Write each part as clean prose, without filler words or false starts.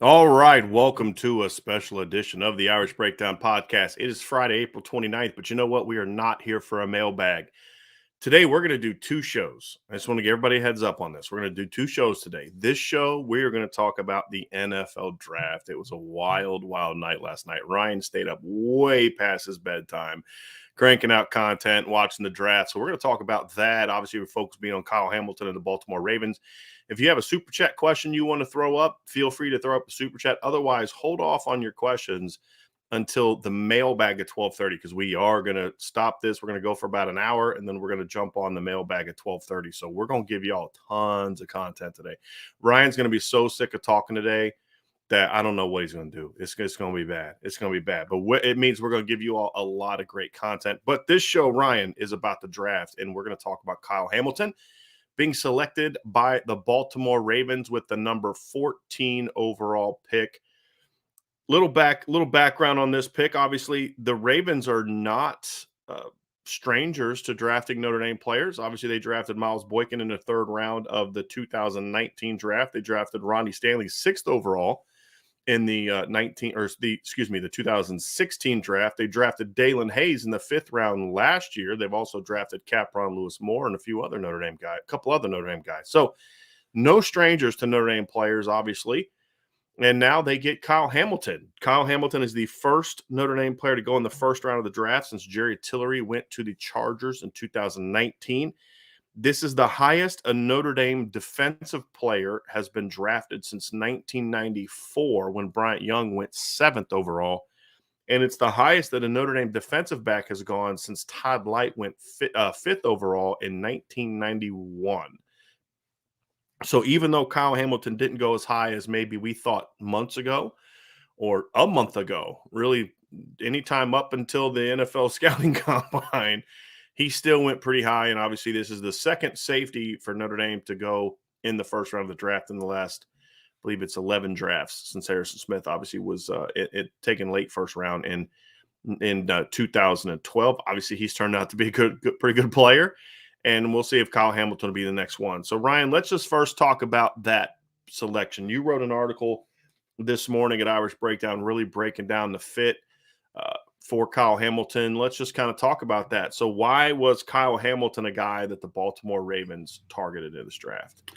All right, welcome to a special edition of the Irish Breakdown Podcast. It is Friday, April 29th, but you know what? We are not here for a mailbag. Today, we're going to do two shows. I just want to give everybody a heads up on this. We're going to do two shows today. This show, we are going to talk about the NFL draft. It was a wild, wild night last night. Ryan stayed up way past his bedtime, cranking out content, watching the draft. So we're going to talk about that. Obviously, we're focused being on Kyle Hamilton and the Baltimore Ravens. If you have a super chat question you want to throw up, feel free to throw up a super chat. Otherwise, hold off on your questions until the mailbag at 12:30, because we are going to stop this. We're going to go for about an hour, and then we're going to jump on the mailbag at 12:30. So we're going to give y'all tons of content today. Ryan's going to be so sick of talking today that I don't know what he's going to do. It's going to be bad. It's going to be bad. But it means we're going to give you all a lot of great content. But this show, Ryan, is about the draft, and we're going to talk about Kyle Hamilton being selected by the Baltimore Ravens with the number 14 overall pick. Little background on this pick. Obviously, the Ravens are not strangers to drafting Notre Dame players. Obviously, they drafted Miles Boykin in the third round of the 2019 draft. They drafted Ronnie Stanley 6th overall in the 2016 draft. They drafted Dalen Hayes in the 5th round last year. They've also drafted Capron Lewis Moore and a couple other Notre Dame guys. So no strangers to Notre Dame players, obviously. And now they get Kyle Hamilton. Kyle Hamilton is the first Notre Dame player to go in the first round of the draft since Jerry Tillery went to the Chargers in 2019. This is the highest a Notre Dame defensive player has been drafted since 1994, when Bryant Young went 7th overall. And it's the highest that a Notre Dame defensive back has gone since Todd Light went 5th overall in 1991. So even though Kyle Hamilton didn't go as high as maybe we thought months ago or a month ago, really anytime up until the NFL scouting combine, he still went pretty high. And obviously this is the second safety for Notre Dame to go in the first round of the draft in the last, I believe it's 11 drafts, since Harrison Smith obviously was taken late first round in 2012. Obviously he's turned out to be a pretty good player. And we'll see if Kyle Hamilton will be the next one. So, Ryan, let's just first talk about that selection. You wrote an article this morning at Irish Breakdown really breaking down the fit for Kyle Hamilton. Let's just kind of talk about that. So why was Kyle Hamilton a guy that the Baltimore Ravens targeted in this draft?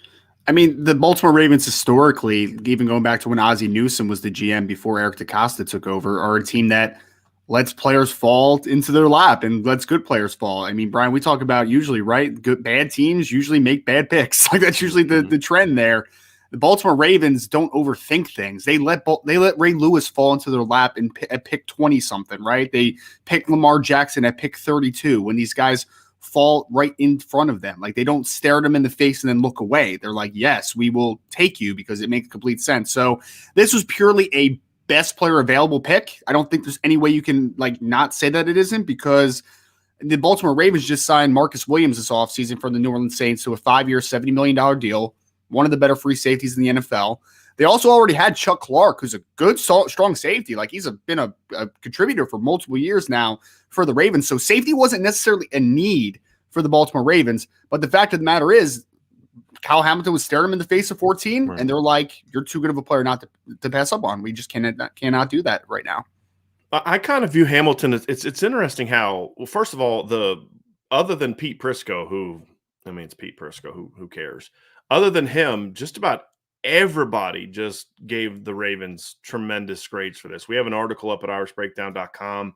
I mean, the Baltimore Ravens historically, even going back to when Ozzie Newsome was the GM before Eric DeCosta took over, are a team that lets players fall into their lap and lets good players fall. I mean, Brian, we talk about usually, right? Bad teams usually make bad picks. Like that's usually the trend there. The Baltimore Ravens don't overthink things. They let Ray Lewis fall into their lap at pick 20 something, right? They pick Lamar Jackson at pick 32 when these guys fall right in front of them. Like they don't stare at them in the face and then look away. They're like, yes, we will take you because it makes complete sense. So this was purely a best player available pick. I don't think there's any way you can not say that it isn't, because the Baltimore Ravens just signed Marcus Williams this offseason from the New Orleans Saints to a 5-year, $70 million deal, one of the better free safeties in the NFL. They also already had Chuck Clark, who's a good, strong safety. Like he's been a contributor for multiple years now for the Ravens. So safety wasn't necessarily a need for the Baltimore Ravens. But the fact of the matter is, Kyle Hamilton was staring him in the face of 14, right, and they're like, you're too good of a player not to pass up on. We just cannot do that right now. I kind of view Hamilton as it's interesting how, well, first of all, other than Pete Prisco, it's Pete Prisco, who cares? Other than him, just about everybody just gave the Ravens tremendous grades for this. We have an article up at irishbreakdown.com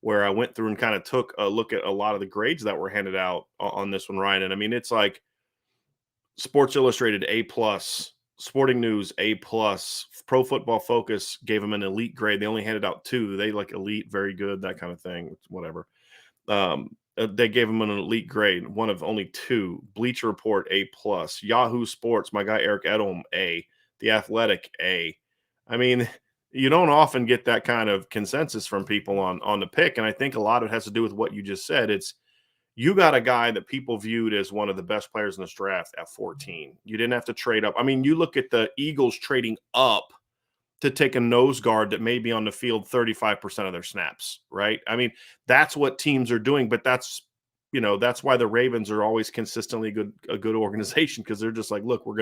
where I went through and kind of took a look at a lot of the grades that were handed out on this one, Ryan. And I mean, it's like Sports Illustrated A+, Sporting News A+, Pro Football Focus gave them an elite grade. They only handed out 2. They like elite, very good, that kind of thing, whatever. They gave him an elite grade, one of only 2. Bleacher Report A+, Yahoo Sports, my guy Eric Edholm A, the athletic A. I mean, you don't often get that kind of consensus from people on the pick, and I think a lot of it has to do with what you just said. It's you got a guy that people viewed as one of the best players in this draft at 14. You didn't have to trade up. I mean, you look at the Eagles trading up to take a nose guard that may be on the field 35% of their snaps, right? I mean, that's what teams are doing, but that's why the Ravens are always consistently a good organization, because they're just like, look, we're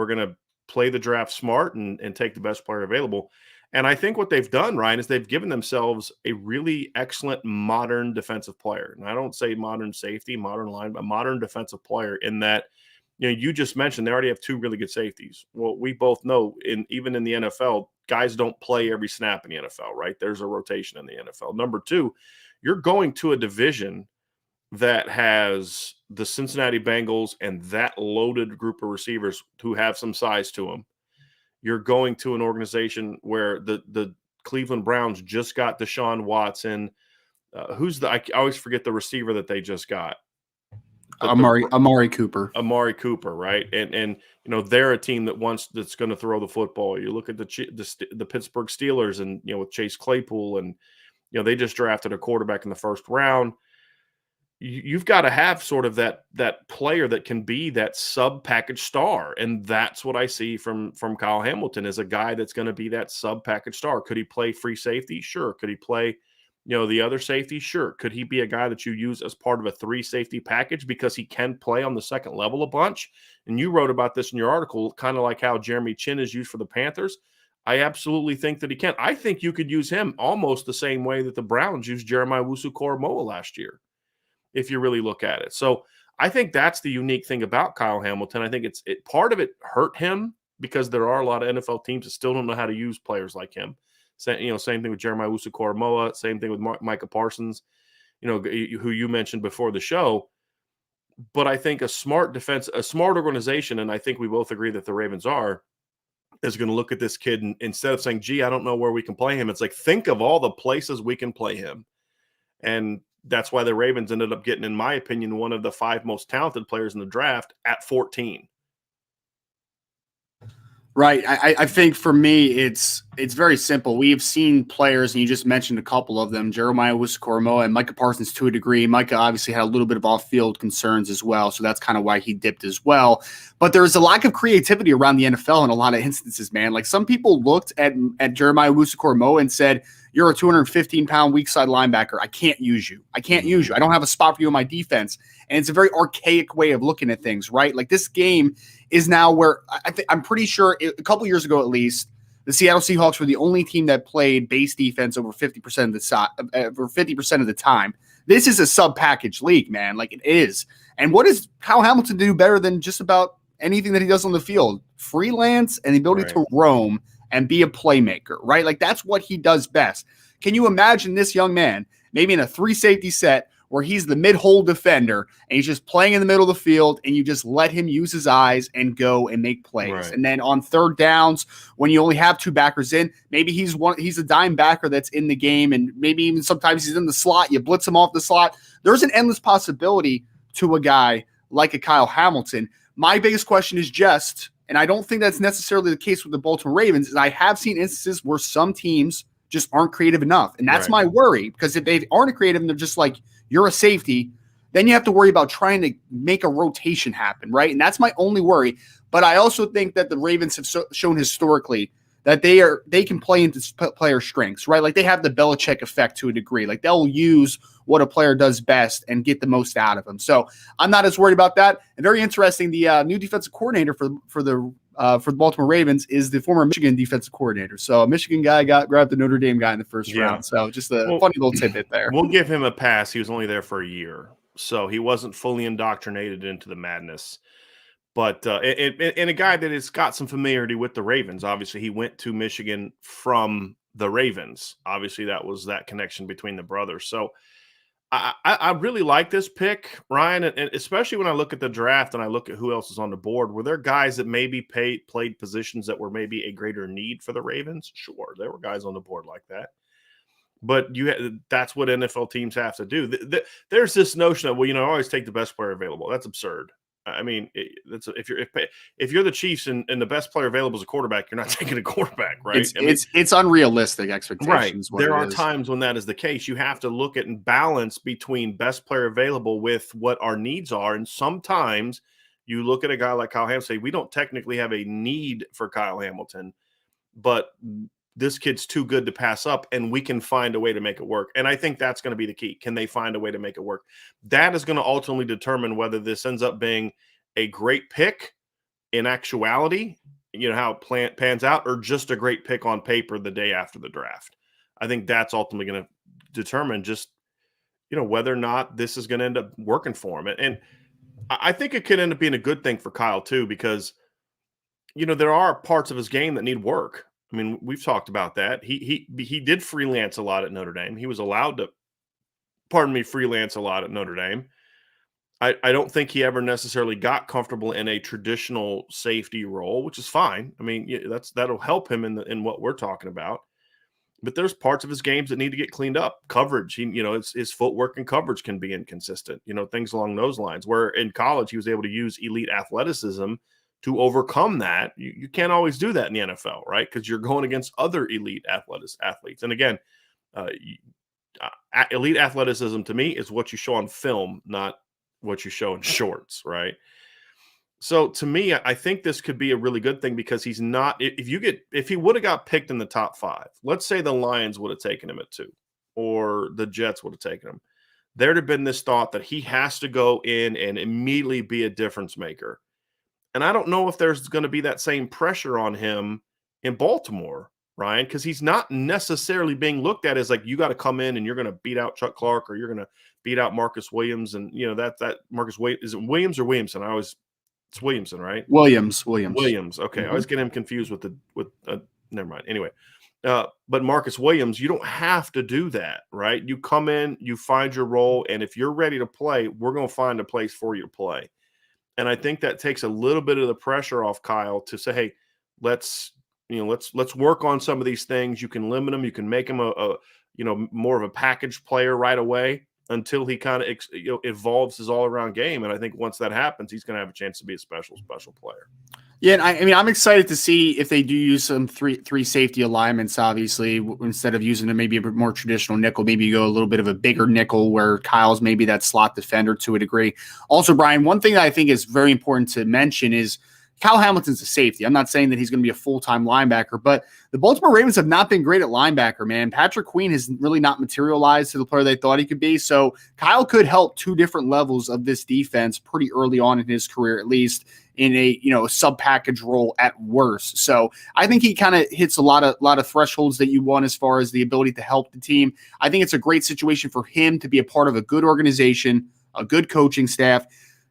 gonna play the draft smart and take the best player available. And I think what they've done, Ryan, is they've given themselves a really excellent modern defensive player. And I don't say modern safety, modern line, but modern defensive player in that, you just mentioned they already have two really good safeties. Well, we both know even in the NFL, guys don't play every snap in the NFL, right? There's a rotation in the NFL. Number two, you're going to a division that has the Cincinnati Bengals and that loaded group of receivers who have some size to them. You're going to an organization where the Cleveland Browns just got Deshaun Watson. I always forget the receiver that they just got. Amari Cooper. Amari Cooper, right? And they're a team that's going to throw the football. You look at the Pittsburgh Steelers and with Chase Claypool, and they just drafted a quarterback in the first round. You've got to have sort of that player that can be that sub-package star. And that's what I see from Kyle Hamilton, is a guy that's going to be that sub-package star. Could he play free safety? Sure. Could he play, the other safety? Sure. Could he be a guy that you use as part of a 3-safety package because he can play on the second level a bunch? And you wrote about this in your article, kind of like how Jeremy Chin is used for the Panthers. I absolutely think that he can. I think you could use him almost the same way that the Browns used Jeremiah Owusu-Koramoah last year, if you really look at it. So I think that's the unique thing about Kyle Hamilton. I think part of it hurt him because there are a lot of NFL teams that still don't know how to use players like him. Same thing with Jeremiah Owusu-Koramoah, same thing with Micah Parsons, who you mentioned before the show. But I think a smart organization, and I think we both agree that the Ravens is going to look at this kid and instead of saying, gee, I don't know where we can play him, it's like, think of all the places we can play him. And that's why the Ravens ended up getting, in my opinion, one of the 5 most talented players in the draft at 14. Right. I think for me, it's very simple. We have seen players, and you just mentioned a couple of them, Jeremiah Owusu-Koramoah and Micah Parsons to a degree. Micah obviously had a little bit of off-field concerns as well, so that's kind of why he dipped as well. But there's a lack of creativity around the NFL in a lot of instances, man. Like, some people looked at Jeremiah Owusu-Koramoah and said, you're a 215-pound weak side linebacker. I can't use you. I don't have a spot for you in my defense. And it's a very archaic way of looking at things, right? Like, this game is now where I'm pretty sure a couple years ago, at least, the Seattle Seahawks were the only team that played base defense over 50% of the time. This is a sub-package league, man. Like, it is. And what does Kyle Hamilton do better than just about anything that he does on the field? Freelance and the ability to roam and be a playmaker, right? Like, that's what he does best. Can you imagine this young man maybe in a 3-safety set where he's the mid-hole defender and he's just playing in the middle of the field, and you just let him use his eyes and go and make plays. Right. And then on third downs, when you only have 2 backers in, maybe he's a dime backer that's in the game, and maybe even sometimes he's in the slot. You blitz him off the slot. There's an endless possibility to a guy like a Kyle Hamilton. My biggest question is just, and I don't think that's necessarily the case with the Baltimore Ravens, is I have seen instances where some teams just aren't creative enough. And that's my worry, because if they aren't creative and they're just like, you're a safety, then you have to worry about trying to make a rotation happen, right? And that's my only worry. But I also think that the Ravens have shown historically that they can play into player strengths, right? Like, they have the Belichick effect to a degree. Like, they'll use what a player does best and get the most out of them. So I'm not as worried about that. And very interesting, the new defensive coordinator for the Baltimore Ravens is the former Michigan defensive coordinator. So a Michigan guy grabbed the Notre Dame guy in the first round. So just a funny little tidbit there. We'll give him a pass. He was only there for a year, so he wasn't fully indoctrinated into the madness. But and a guy that has got some familiarity with the Ravens. Obviously, he went to Michigan from the Ravens. Obviously, that was that connection between the brothers. So I really like this pick, Ryan, and especially when I look at the draft and I look at who else is on the board. Were there guys that maybe played positions that were maybe a greater need for the Ravens? Sure, there were guys on the board like that. But that's what NFL teams have to do. There's this notion of, always take the best player available. That's absurd. I mean, if you're the Chiefs and the best player available is a quarterback, you're not taking a quarterback, right? It's unrealistic right. expectations. What There it are is. times when that is the case. You have to look at and balance between best player available with what our needs are, and sometimes you look at a guy like Kyle Hamilton, say we don't technically have a need for Kyle Hamilton, but this kid's too good to pass up, and we can find a way to make it work. And I think that's going to be the key. Can they find a way to make it work? That is going to ultimately determine whether this ends up being a great pick in actuality, how it pans out, or just a great pick on paper the day after the draft. I think that's ultimately going to determine just, whether or not this is going to end up working for him. And I think it could end up being a good thing for Kyle too, because, there are parts of his game that need work. I mean, we've talked about that. He did freelance a lot at Notre Dame. He was allowed to, freelance a lot at Notre Dame. I don't think he ever necessarily got comfortable in a traditional safety role, which is fine. I mean, that'll help him in what we're talking about. But there's parts of his games that need to get cleaned up. Coverage, his footwork and coverage can be inconsistent. Things along those lines. Where in college he was able to use elite athleticism to overcome that. You can't always do that in the NFL, right? Because you're going against other elite athletes. And again, elite athleticism to me is what you show on film, not what you show in shorts, right? So to me, I think this could be a really good thing because he's not. If he would have got picked in the top 5, let's say the Lions would have taken him at 2, or the Jets would have taken him, there'd have been this thought that he has to go in and immediately be a difference maker. And I don't know if there's going to be that same pressure on him in Baltimore, Ryan, because he's not necessarily being looked at as like, you got to come in and you're going to beat out Chuck Clark, or you're going to beat out Marcus Williams. And, that Marcus Williams, is it Williams or Williamson? It's Williamson, right? Williams. Okay. Mm-hmm. I always get him confused never mind. Anyway, but Marcus Williams, you don't have to do that, right? You come in, you find your role, and if you're ready to play, we're going to find a place for you to play. And I think that takes a little bit of the pressure off Kyle to say, hey, let's work on some of these things. You can limit them. You can make him a more of a package player right away until he kind of evolves his all around game. And I think once that happens, he's going to have a chance to be a special player. Yeah, and I mean, I'm excited to see if they do use some three safety alignments. Obviously, instead of using maybe a bit more traditional nickel, maybe you go a little bit of a bigger nickel where Kyle's maybe that slot defender to a degree. Also, Brian, one thing that I think is very important to mention is Kyle Hamilton's a safety. I'm not saying that he's going to be a full-time linebacker, but the Baltimore Ravens have not been great at linebacker, man. Patrick Queen has really not materialized to the player they thought he could be. So Kyle could help 2 different levels of this defense pretty early on in his career, at least in a sub-package role at worst. So I think he kind of hits a lot of thresholds that you want as far as the ability to help the team. I think it's a great situation for him to be a part of a good organization, a good coaching staff.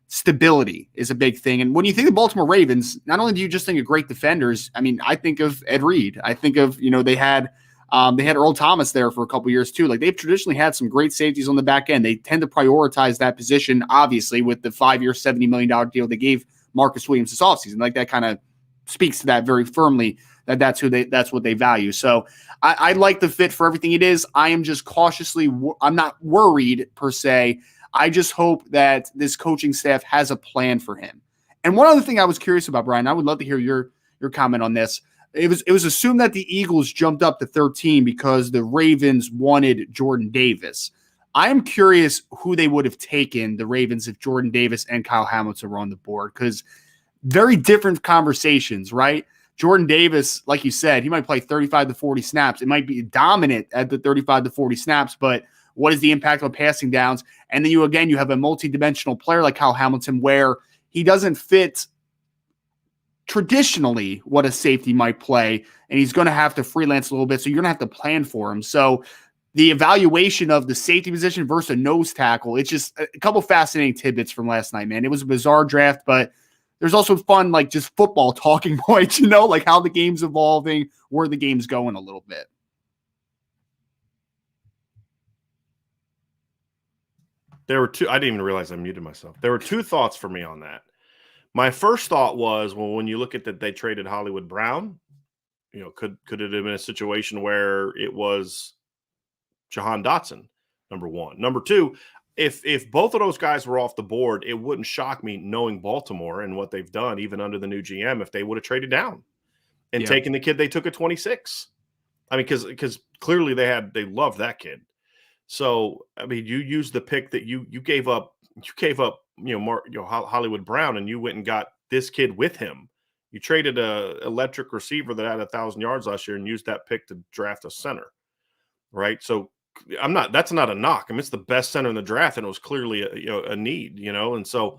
Stability is a big thing. And when you think of Baltimore Ravens, not only do you just think of great defenders, I mean, I think of Ed Reed. I think of, they had Earl Thomas there for a couple years too. Like, they've traditionally had some great safeties on the back end. They tend to prioritize that position, obviously, with the 5-year, $70 million deal they gave Marcus Williams this offseason. Like, that kind of speaks to that very firmly, that's what they value. So I like the fit for everything it is. I am just I'm not worried per se. I just hope that this coaching staff has a plan for him. And one other thing I was curious about, Brian, I would love to hear your comment on this. It was assumed that the Eagles jumped up to 13 because the Ravens wanted Jordan Davis. I am curious who they would have taken, the Ravens, if Jordan Davis and Kyle Hamilton were on the board, because very different conversations, right? Jordan Davis, like you said, he might play 35 to 40 snaps. It might be dominant at the 35 to 40 snaps, but what is the impact on passing downs? And then you have a multi-dimensional player like Kyle Hamilton where he doesn't fit traditionally what a safety might play, and he's going to have to freelance a little bit, so you're going to have to plan for him. So the evaluation of the safety position versus a nose tackle, it's just a couple fascinating tidbits from last night, man. It was a bizarre draft, but there's also fun, like, just football talking points, like how the game's evolving, where the game's going a little bit. There were 2. I didn't even realize I muted myself. There were 2 thoughts for me on that. My first thought was, well, when you look at that they traded Hollywood Brown, could it have been a situation where it was Jahan Dotson, number one? Number two, if both of those guys were off the board, it wouldn't shock me, knowing Baltimore and what they've done, even under the new GM, if they would have traded down and taken the kid they took at 26. I mean, because clearly they loved that kid. So I mean, you used the pick that you gave up. You gave up, Hollywood Brown, and you went and got this kid with him. You traded a electric receiver that had 1,000 yards last year and used that pick to draft a center, right? So that's not a knock. I mean, it's the best center in the draft, and it was clearly a need, and so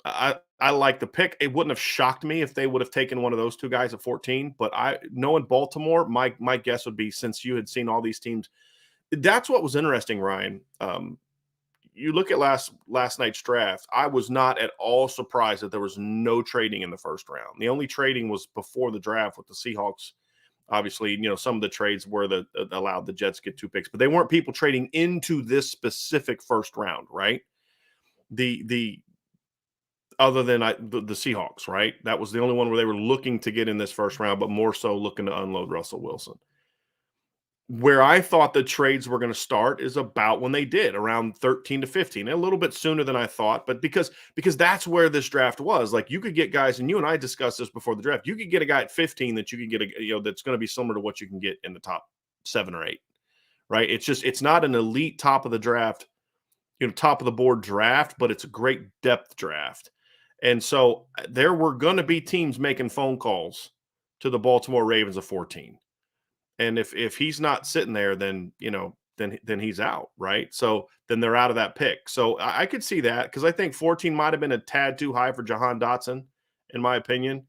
I like the pick. It wouldn't have shocked me if they would have taken one of those two guys at 14, but knowing Baltimore, my guess would be, since you had seen all these teams, that's what was interesting, Ryan. You look at last night's draft, I was not at all surprised that there was no trading in the first round. The only trading was before the draft with the Seahawks. Obviously, some of the trades were that allowed the Jets to get 2 picks, but they weren't people trading into this specific first round, right? The other than the Seahawks, right? That was the only one where they were looking to get in this first round, but more so looking to unload Russell Wilson. Where I thought the trades were going to start is about when they did, around 13 to 15, a little bit sooner than I thought, but because that's where this draft was. Like, you could get guys, and you and I discussed this before the draft, you could get a guy at 15 that you could get that's going to be similar to what you can get in the top 7 or 8, right? It's not an elite top of the draft, top of the board draft, but it's a great depth draft. And so there were going to be teams making phone calls to the Baltimore Ravens of 14. And if he's not sitting there, then then he's out, right? So then they're out of that pick. So I could see that, because I think 14 might have been a tad too high for Jahan Dotson, in my opinion.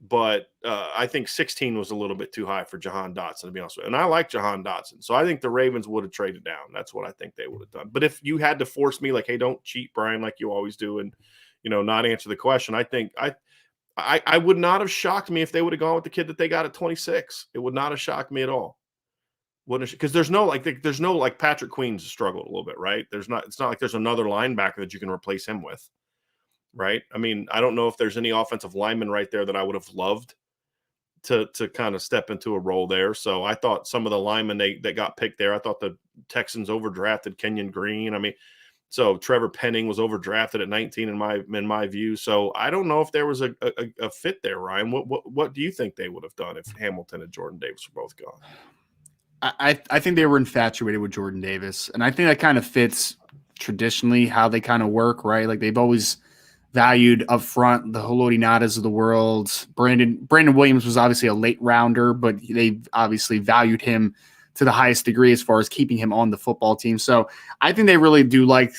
But I think 16 was a little bit too high for Jahan Dotson, to be honest with you. And I like Jahan Dotson, so I think the Ravens would have traded down. That's what I think they would have done. But if you had to force me, like, hey, don't cheat, Brian, like you always do, and not answer the question, I think I would not have shocked me if they would have gone with the kid that they got at 26. It would not have shocked me at all. Wouldn't, because there's no Patrick Queen's struggled a little bit, right? It's not like there's another linebacker that you can replace him with, right? I mean, I don't know if there's any offensive lineman right there that I would have loved to kind of step into a role there. So I thought some of the linemen that got picked there, I thought the Texans overdrafted Kenyon Green. I mean, so Trevor Penning was overdrafted at 19 in my view. So I don't know if there was a fit there, Ryan. What do you think they would have done if Hamilton and Jordan Davis were both gone? I think they were infatuated with Jordan Davis, and I think that kind of fits traditionally how they kind of work, right? Like, they've always valued up front the Haloti Ngata's of the world. Brandon Williams was obviously a late rounder, but they obviously valued him to the highest degree as far as keeping him on the football team. So I think they really do like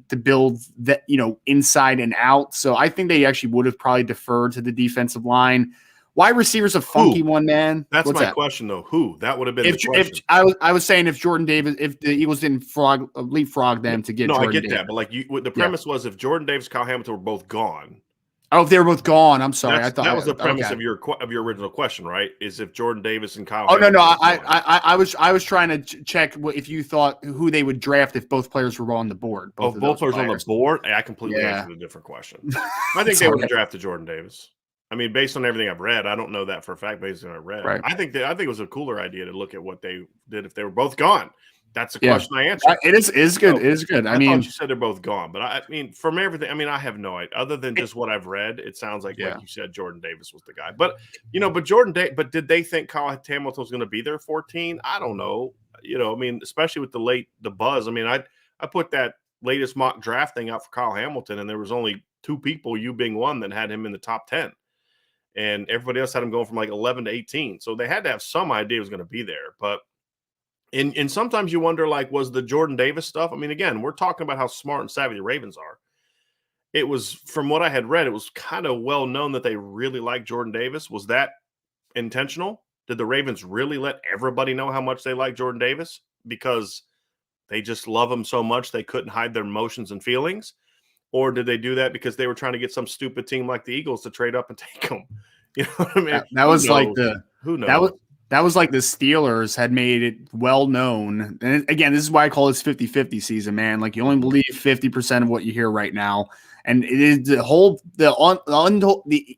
to build that, inside and out. So I think they actually would have probably deferred to the defensive line. Wide receiver's a funky one, man. That's my question, though. Who? That would have been the question. I was saying, if Jordan Davis, if the Eagles didn't leapfrog them to get Jordan I get Davis. that, but like the premise was, if Jordan Davis, Kyle Hamilton were both gone. Oh, if they were both gone, I'm sorry. I thought that was the premise of your original question, right? Is if Jordan Davis and Kyle. Oh, no. I was trying to check if you thought who they would draft if both players were on the board. Both players on the board. I completely answered a different question. I think they would have drafted Jordan Davis. I mean, based on everything I've read, I don't know that for a fact. Based on what I read, right. I think it was a cooler idea to look at what they did if they were both gone. That's the question I answered. It is good. It is good. I mean, thought you said they're both gone, but I mean, from everything, I mean, I have no idea. Other than just what I've read, it sounds like you said, Jordan Davis was the guy. But but did they think Kyle Hamilton was going to be there 14? I don't know. I mean, especially with the buzz. I mean, I put that latest mock draft thing out for Kyle Hamilton, and there was only 2 people, you being one, that had him in the top 10. And everybody else had him going from like 11 to 18. So they had to have some idea he was going to be there. But and sometimes you wonder, like, was the Jordan Davis stuff? I mean, again, we're talking about how smart and savvy the Ravens are. It was, from what I had read, it was kind of well known that they really liked Jordan Davis. Was that intentional? Did the Ravens really let everybody know how much they like Jordan Davis because they just love him so much they couldn't hide their emotions and feelings? Or did they do that because they were trying to get some stupid team like the Eagles to trade up and take him? You know what I mean? That was like who knows? That was like the Steelers had made it well known. And again, this is why I call this 50-50 season, man. Like, you only believe 50% of what you hear right now. And it is the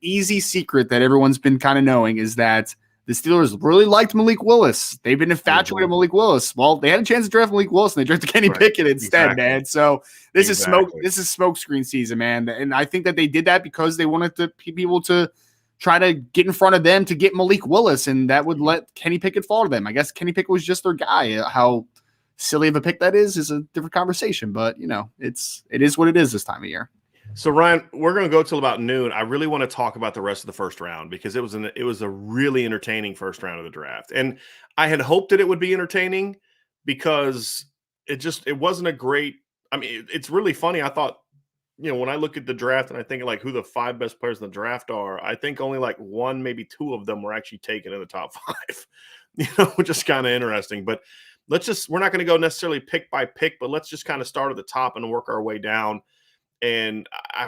easy secret that everyone's been kind of knowing is that the Steelers really liked Malik Willis. They've been infatuated with Malik Willis. Well, they had a chance to draft Malik Willis, and they drafted Kenny Pickett instead, man. So this is smoke screen season, man. And I think that they did that because they wanted people to try to get in front of them to get Malik Willis, and that would let Kenny Pickett fall to them. I guess Kenny Pickett was just their guy. How silly of a pick that is a different conversation, but it is what it is this time of year. So Ryan, we're going to go till about noon. I really want to talk about the rest of the first round because it was a really entertaining first round of the draft. And I had hoped that it would be entertaining because it wasn't a great, I mean, it's really funny. I thought, when I look at the draft and I think like who the 5 best players in the draft are, I think only like 1, maybe 2 of them were actually taken in the top 5, which is kind of interesting. But we're not going to go necessarily pick by pick, but let's just kind of start at the top and work our way down. And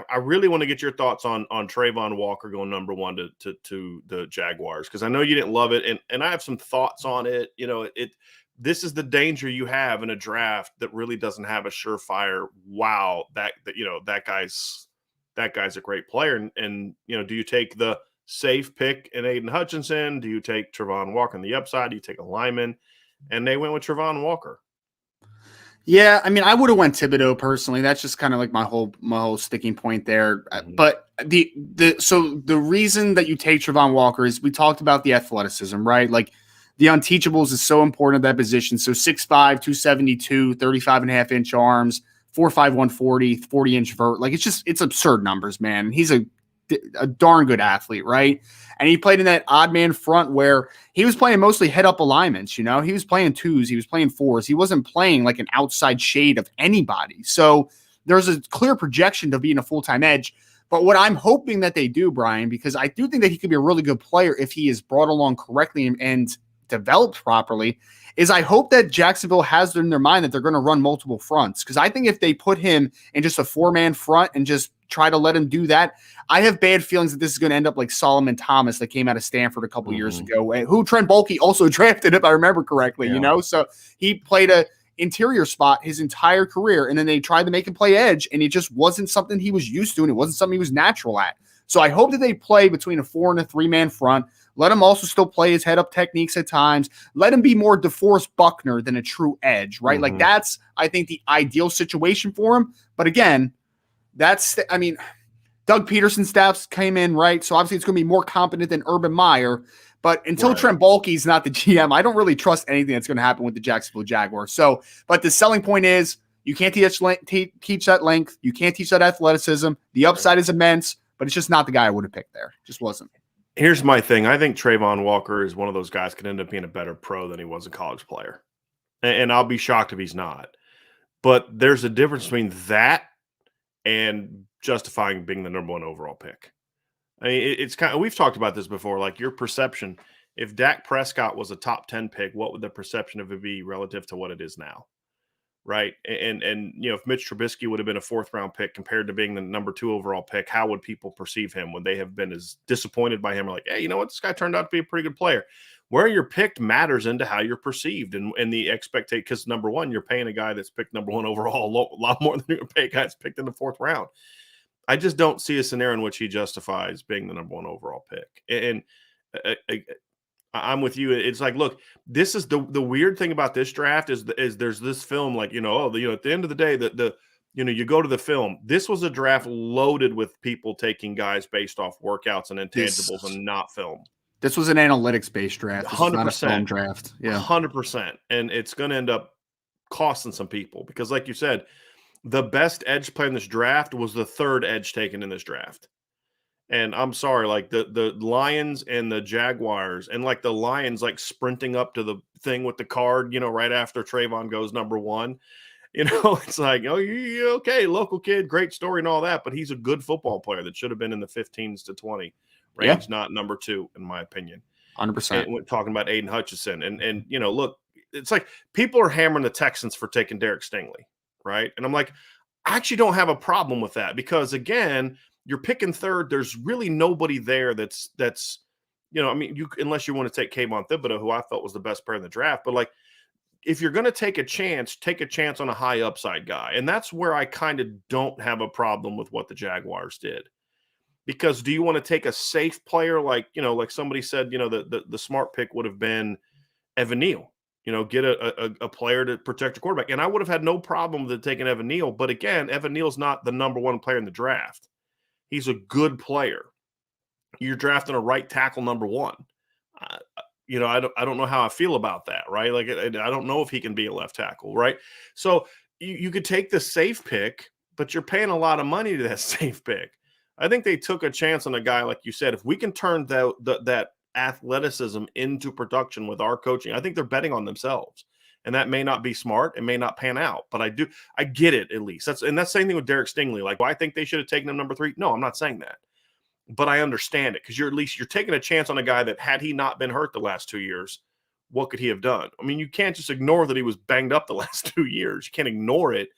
I really want to get your thoughts on Trayvon Walker going number 1 to the Jaguars, because I know you didn't love it, and I have some thoughts on it. This is the danger you have in a draft that really doesn't have a surefire. Wow, that guy's a great player, and do you take the safe pick in Aiden Hutchinson? Do you take Trayvon Walker on the upside? Do you take a lineman? And they went with Trayvon Walker. Yeah, I mean, I would have went Thibodeau personally. That's just kind of like my whole sticking point there. Mm-hmm. But the reason that you take Trayvon Walker is we talked about the athleticism, right? Like the unteachables is so important at that position. So 6'5", 272, 35.5-inch arms, 4'5", 140, 40-inch vert. Like it's absurd numbers, man. He's a darn good athlete, right? And he played in that odd man front where he was playing mostly head up alignments. He was playing 2s, he was playing 4s. He wasn't playing like an outside shade of anybody. So there's a clear projection to being a full-time edge. But what I'm hoping that they do, Brian, because I do think that he could be a really good player if he is brought along correctly and developed properly, is I hope that Jacksonville has in their mind that they're going to run multiple fronts. Because I think if they put him in just a 4-man front and just try to let him do that, I have bad feelings that this is going to end up like Solomon Thomas that came out of Stanford a couple years ago, who Trent Baalke also drafted, if I remember correctly, So he played a interior spot his entire career, and then they tried to make him play edge, and it just wasn't something he was used to, and it wasn't something he was natural at. So I hope that they play between a 4 and a 3-man front. Let him also still play his head-up techniques at times. Let him be more DeForest Buckner than a true edge, right? Like that's, I think, the ideal situation for him. But again, Doug Peterson's staffs came in, right? So obviously it's going to be more competent than Urban Meyer. But until Trent Baalke is not the GM, I don't really trust anything that's going to happen with the Jacksonville Jaguars. So, but the selling point is you can't teach that length. You can't teach that athleticism. The upside is immense, but it's just not the guy I would have picked there. Just wasn't. Here's my thing. I think Trayvon Walker is one of those guys could end up being a better pro than he was a college player. And I'll be shocked if he's not. But there's a difference between that and justifying being the number 1 overall pick. I mean, it's kind of, we've talked about this before, like your perception. If Dak Prescott was a top 10 pick, what would the perception of it be relative to what it is now? Right. And if Mitch Trubisky would have been a 4th round pick compared to being the number 2 overall pick, how would people perceive him? Would they have been as disappointed by him or like, hey, you know what? This guy turned out to be a pretty good player. Where you're picked matters into how you're perceived and the expectation. Because number 1, you're paying a guy that's picked number 1 overall a lot more than you're paying guys picked in the 4th round. I just don't see a scenario in which he justifies being the number 1 overall pick. And I'm with you. It's like, look, this is the weird thing about this draft is there's this film like, at the end of the day, you go to the film. This was a draft loaded with people taking guys based off workouts and intangibles and not film. This was an analytics-based draft. This 100%. Was not a film draft. Yeah, 100%. And it's going to end up costing some people because, like you said, the best edge player in this draft was the 3rd edge taken in this draft. And I'm sorry, like the Lions and the Jaguars, and like the Lions like sprinting up to the thing with the card, right after Trayvon goes number 1. It's like, oh, okay, local kid, great story and all that, but he's a good football player that should have been in the 15s to 20 range, not number 2, in my opinion. 100%. And we're talking about Aiden Hutchinson. And look, it's like people are hammering the Texans for taking Derek Stingley, right? And I'm like, I actually don't have a problem with that because, again, you're picking 3rd. There's really nobody there that's unless you want to take Kayvon Thibodeau, who I felt was the best player in the draft. But, like, if you're going to take a chance on a high upside guy. And that's where I kind of don't have a problem with what the Jaguars did. Because do you want to take a safe player like somebody said, the smart pick would have been Evan Neal, get a player to protect the quarterback. And I would have had no problem with taking Evan Neal. But again, Evan Neal's not the number one player in the draft. He's a good player. You're drafting a right tackle number one. I don't know how I feel about that, right? Like, I don't know if he can be a left tackle, right? So you could take the safe pick, but you're paying a lot of money to that safe pick. I think they took a chance on a guy, like you said. If we can turn that athleticism into production with our coaching, I think they're betting on themselves. And that may not be smart. It may not pan out, but I get it at least. That's the same thing with Derek Stingley. Like, do I think they should have taken him number 3? No, I'm not saying that. But I understand it because you're taking a chance on a guy that, had he not been hurt the last 2 years, what could he have done? I mean, you can't just ignore that he was banged up the last 2 years. You can't ignore it.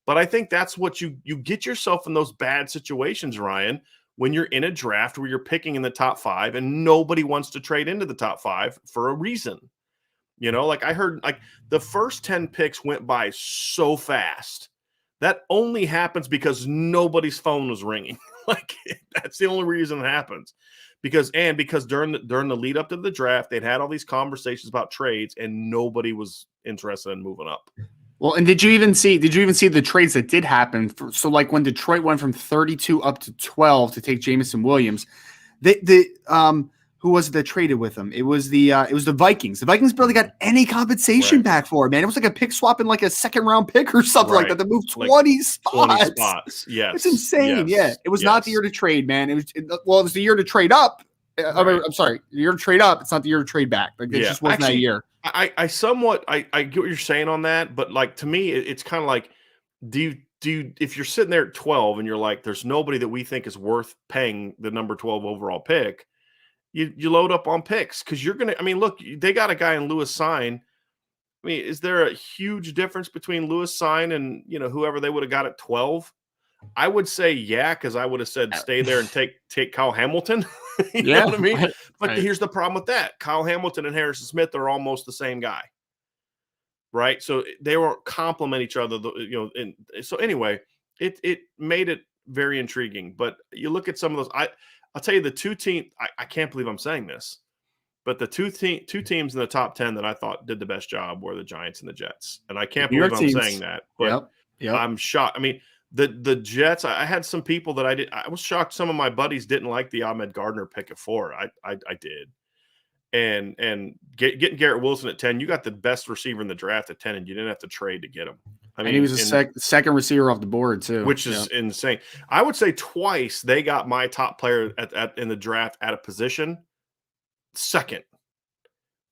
But I think that's what you get yourself in those bad situations, Ryan, when you're in a draft where you're picking in the top 5 and nobody wants to trade into the top 5 for a reason. Like I heard, like the first 10 picks went by so fast. That only happens because nobody's phone was ringing. Like, that's the only reason it happens. Because during the lead up to the draft, they'd had all these conversations about trades and nobody was interested in moving up. Well, and did you even see the trades that did happen? So like when Detroit went from 32 up to 12 to take Jameson Williams, who was it that traded with him? It was the Vikings. The Vikings barely got any compensation back for it, man. It was like a pick swap in like a second round pick or something like that. They moved 20 spots. 20 spots. Yes. It's insane. Yes. Yeah. It was not the year to trade, man. It was the year to trade up. I'm sorry. The year to trade up. It's not the year to trade back. Like, it just wasn't that year. I get what you're saying on that, but like, to me, it's kind of like, do you, if you're sitting there at 12 and you're like, there's nobody that we think is worth paying the number 12 overall pick, you load up on picks because you're going to, I mean, look, they got a guy in Lewis Sign. I mean, is there a huge difference between Lewis Sign and, whoever they would have got at 12? I would say, yeah, because I would have said stay there and take Kyle Hamilton. You know what I mean? But here's the problem with that. Kyle Hamilton and Harrison Smith are almost the same guy. Right? So they won't complement each other, and so anyway, it made it very intriguing. But you look at some of those, I'll tell you the two teams, I can't believe I'm saying this, but the two teams in the top 10 that I thought did the best job were the Giants and the Jets. And I can't believe I'm saying that, but I'm shocked. I mean, the Jets, I had some people that I was shocked some of my buddies didn't like the Ahmed Gardner pick at 4. I did. And getting Garrett Wilson at 10, you got the best receiver in the draft at 10, and you didn't have to trade to get him. I mean, he was a second receiver off the board too, which is insane. I would say twice they got my top player in the draft at a position second,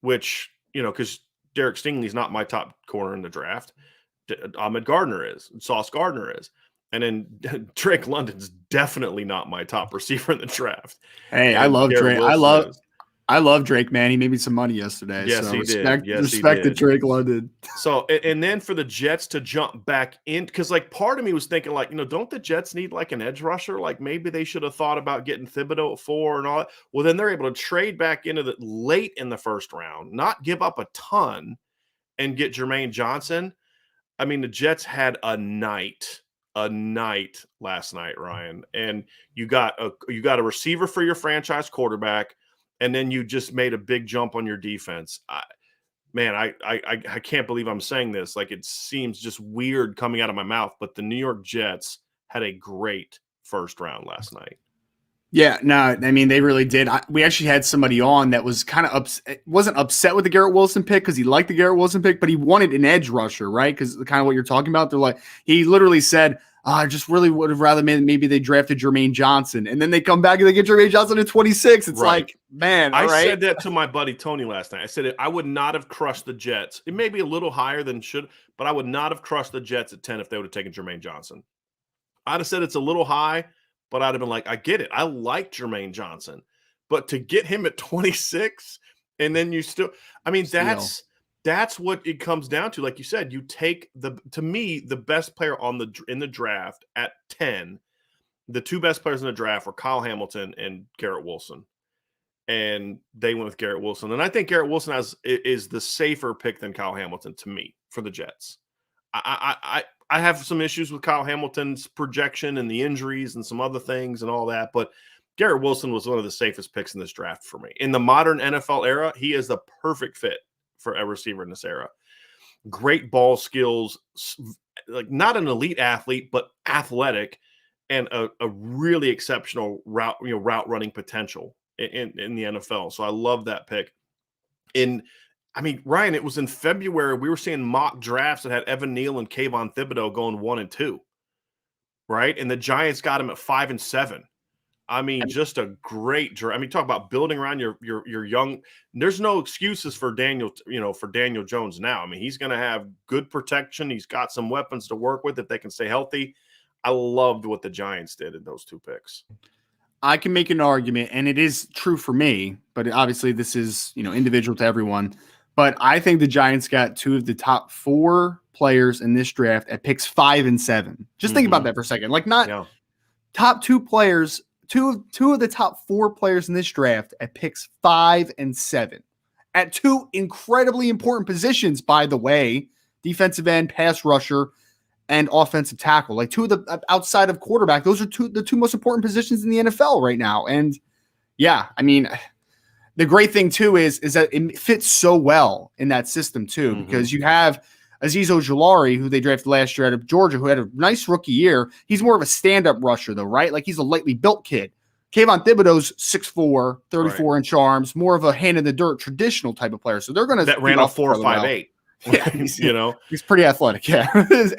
which, because Derek Stingley's not my top corner in the draft. Ahmed Gardner is, Sauce Gardner is. And then Drake London's definitely not my top receiver in the draft. Hey, I love Drake. I love Drake, man. He made me some money yesterday. Yes, so he did. Yes, respect to Drake London. So, and then for the Jets to jump back in, because like part of me was thinking like, don't the Jets need like an edge rusher? Like maybe they should have thought about getting Thibodeau at 4 and all that. Well, then they're able to trade back into the late in the first round, not give up a ton and get Jermaine Johnson. I mean, the Jets had a night last night, Ryan, and you got a receiver for your franchise quarterback. And then you just made a big jump on your defense. I can't believe I'm saying this. Like, it seems just weird coming out of my mouth, but the New York Jets had a great first round last night. Yeah, no, I mean, they really did. We actually had somebody on that was kind of wasn't upset with the Garrett Wilson pick because he liked the Garrett Wilson pick, but he wanted an edge rusher, right? Because kind of what you're talking about. They're like, he literally said, I just really would have rather maybe they drafted Jermaine Johnson. And then they come back and they get Jermaine Johnson at 26. It's like, man, I said that to my buddy Tony last night. I said I would not have crushed the Jets. It may be a little higher than should, but I would not have crushed the Jets at 10 if they would have taken Jermaine Johnson. I'd have said it's a little high, but I'd have been like, I get it. I like Jermaine Johnson. But to get him at 26 and then you still – I mean, that's what it comes down to. Like you said, you take to me, the best player in the draft at 10, the two best players in the draft were Kyle Hamilton and Garrett Wilson. And they went with Garrett Wilson. And I think Garrett Wilson is the safer pick than Kyle Hamilton to me for the Jets. I have some issues with Kyle Hamilton's projection and the injuries and some other things and all that, but Garrett Wilson was one of the safest picks in this draft for me. In the modern NFL era, he is the perfect fit for a receiver in this era. Great ball skills, like not an elite athlete, but athletic, and a really exceptional route running potential in the NFL. So I love that pick. Ryan, it was in February. We were seeing mock drafts that had Evan Neal and Kayvon Thibodeau going 1 and 2, right? And the Giants got him at 5 and 7. I mean, just a great draft. I mean, talk about building around your young. There's no excuses for Daniel Jones now. I mean, he's going to have good protection. He's got some weapons to work with if they can stay healthy. I loved what the Giants did in those 2 picks. I can make an argument, and it is true for me, but obviously this is, individual to everyone. But I think the Giants got 2 of the top 4 players in this draft at picks 5 and 7. Just think about that for a second. Like top 2 players, two of the top 4 players in this draft at picks 5 and 7 at 2 incredibly important positions, by the way, defensive end, pass rusher, and offensive tackle. Like 2 of the outside of quarterback, those are the 2 most important positions in the NFL right now. And yeah, I mean, the great thing too is that it fits so well in that system too, because you have Azeez Ojulari, who they drafted last year out of Georgia, who had a nice rookie year. He's more of a stand-up rusher though, right? Like he's a lightly built kid. Kayvon Thibodeau's 6'4", 34-inch arms, more of a hand-in-the-dirt traditional type of player. So they're going to that ran a 4.58. Yeah, he's pretty athletic. Yeah,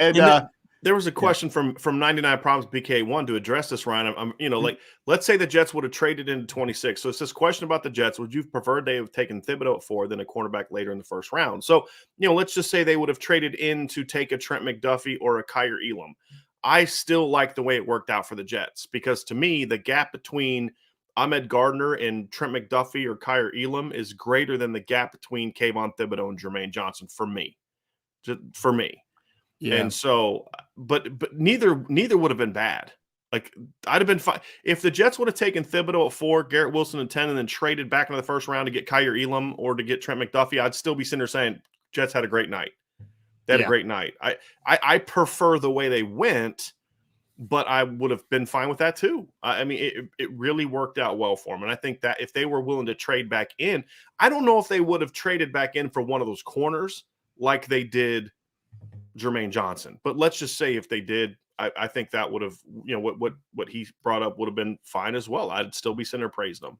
and there was a question from 99 Problems BK1 to address this, Ryan. I'm let's say the Jets would have traded into 26. So it's this question about the Jets. Would you prefer they have taken Thibodeau at 4, then a cornerback later in the first round? So let's just say they would have traded in to take a Trent McDuffie or a Kyer Elam. I still like the way it worked out for the Jets, because to me the gap between Ahmed Gardner and Trent McDuffie or Kyer Elam is greater than the gap between Kayvon Thibodeau and Jermaine Johnson for me. Yeah. And so, but neither would have been bad. Like I'd have been fine if the Jets would have taken Thibodeau at 4, Garrett Wilson at 10, and then traded back into the first round to get Kyer Elam or to get Trent McDuffie. I'd still be sitting there saying Jets had a great night. They had a great night. I prefer the way they went, but I would have been fine with that too. I mean, it really worked out well for them. And I think that if they were willing to trade back in, I don't know if they would have traded back in for one of those corners like they did Jermaine Johnson. But let's just say if they did, I think that would have, what he brought up would have been fine as well. I'd still be sitting there praising them.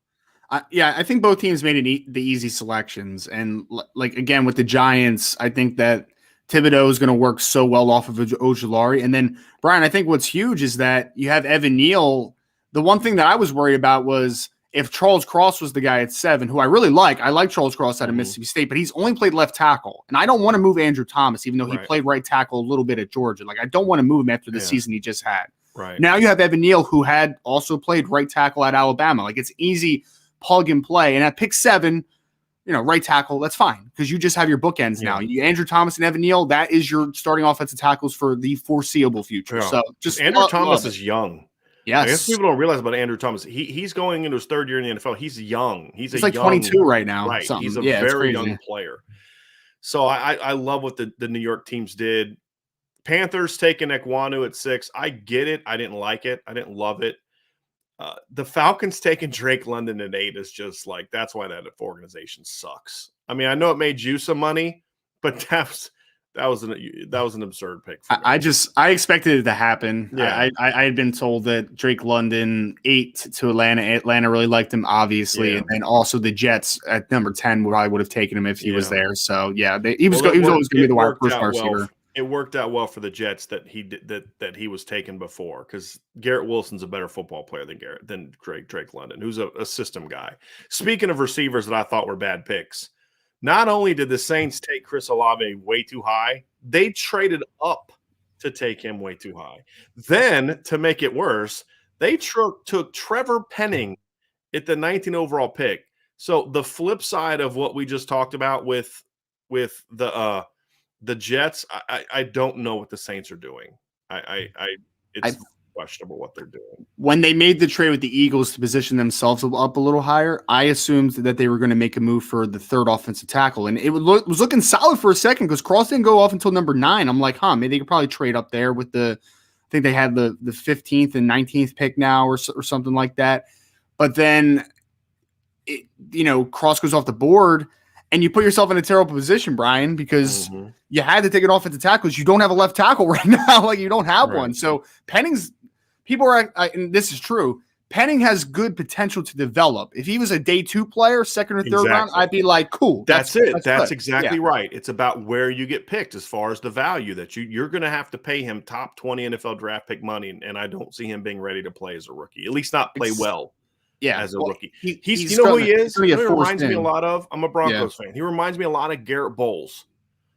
I think both teams made the easy selections. And like, again, with the Giants, I think that Thibodeau is going to work so well off of Ojulari. And then, Brian, I think what's huge is that you have Evan Neal. The one thing that I was worried about was if Charles Cross was the guy at 7, who I really like. I like Charles Cross out of Mississippi State, but he's only played left tackle. And I don't want to move Andrew Thomas, even though he played right tackle a little bit at Georgia. Like, I don't want to move him after the season he just had. Right. Now you have Evan Neal, who had also played right tackle at Alabama. Like, it's easy plug and play. And at pick 7, right tackle, that's fine, because you just have your bookends now. Andrew Thomas and Evan Neal, that is your starting offensive tackles for the foreseeable future. So just Andrew Thomas is young. Yes. I guess people don't realize about Andrew Thomas. He's going into his 3rd year in the NFL. He's young. He's like 22 right now. Right. He's a very young player. So I love what the New York teams did. Panthers taking Ekwonu at 6. I get it. I didn't like it. I didn't love it. The Falcons taking Drake London at 8 is just like, that's why that organization sucks. I mean, I know it made you some money, but that was an absurd pick for me. I expected it to happen. Yeah. I had been told that Drake London 8 to Atlanta. Atlanta really liked him, obviously, and then also the Jets at number 10 probably would have taken him if he was there. So yeah, he was always going to be the first receiver. It worked out well for the Jets that he was taken before, because Garrett Wilson's a better football player than Drake London, who's a system guy. Speaking of receivers that I thought were bad picks, not only did the Saints take Chris Olave way too high, they traded up to take him way too high. Then, to make it worse, they took Trevor Penning at the 19 overall pick. So the flip side of what we just talked about with the Jets, I don't know what the Saints are doing. It's questionable what they're doing. When they made the trade with the Eagles to position themselves up a little higher, I assumed that they were going to make a move for the 3rd offensive tackle, and it was looking solid for a second because Cross didn't go off until number 9. I'm like, maybe they could probably trade up there with I think they had the 15th and 19th pick now or something like that. but then Cross goes off the board, and you put yourself in a terrible position, Brian, because you had to take an offensive tackle. You don't have a left tackle right now. Like, you don't have one. So Penning's people are, and this is true, Penning has good potential to develop. If he was a day 2 player, second or third round, I'd be like, cool. That's it. That's exactly right. It's about where you get picked as far as the value that you're going to have to pay him top 20 NFL draft pick money. And I don't see him being ready to play as a rookie, at least not play well. Yeah, as a rookie. He's you know who he is? He reminds me a lot of. I'm a Broncos fan. He reminds me a lot of Garrett Bowles,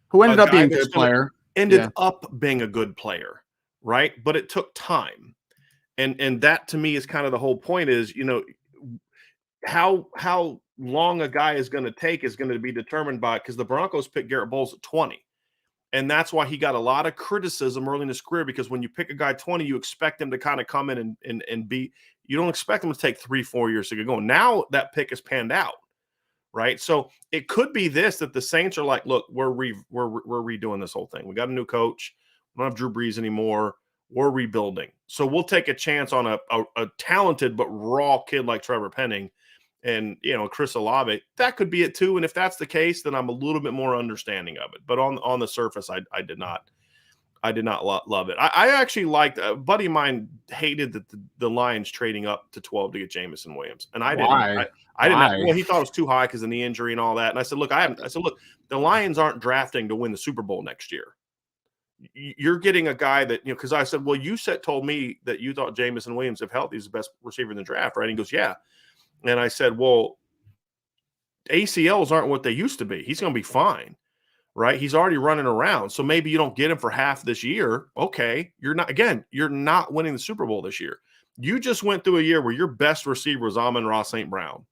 who ended up being a good player. Ended up being a good player, right? But it took time, and that to me is kind of the whole point. Is how long a guy is going to take is going to be determined by, because the Broncos picked Garrett Bowles at 20. And that's why he got a lot of criticism early in his career, because when you pick a guy 20, you expect him to kind of come in and be, you don't expect him to take 3-4 years to get going. Now that pick is panned out, right? So it could be that the Saints are like, look, we're redoing this whole thing. We got a new coach. We don't have Drew Brees anymore. We're rebuilding. So we'll take a chance on a talented but raw kid like Trevor Penning and, Chris Olave. That could be it too. And if that's the case, then I'm a little bit more understanding of it. But on the surface, I did not love it. I actually liked, a buddy of mine hated that the Lions trading up to 12 to get Jameson Williams. And I didn't. I didn't. Well, he thought it was too high because of the injury and all that. And I said, look, look, the Lions aren't drafting to win the Super Bowl next year. You're getting a guy that, because I said, well, you told me that you thought Jameson Williams, if healthy, is the best receiver in the draft, right? And he goes, yeah. And I said, well, ACLs aren't what they used to be. He's going to be fine, right? He's already running around. So maybe you don't get him for half this year. Okay. You're not winning the Super Bowl this year. You just went through a year where your best receiver was Amon-Ra St. Brown.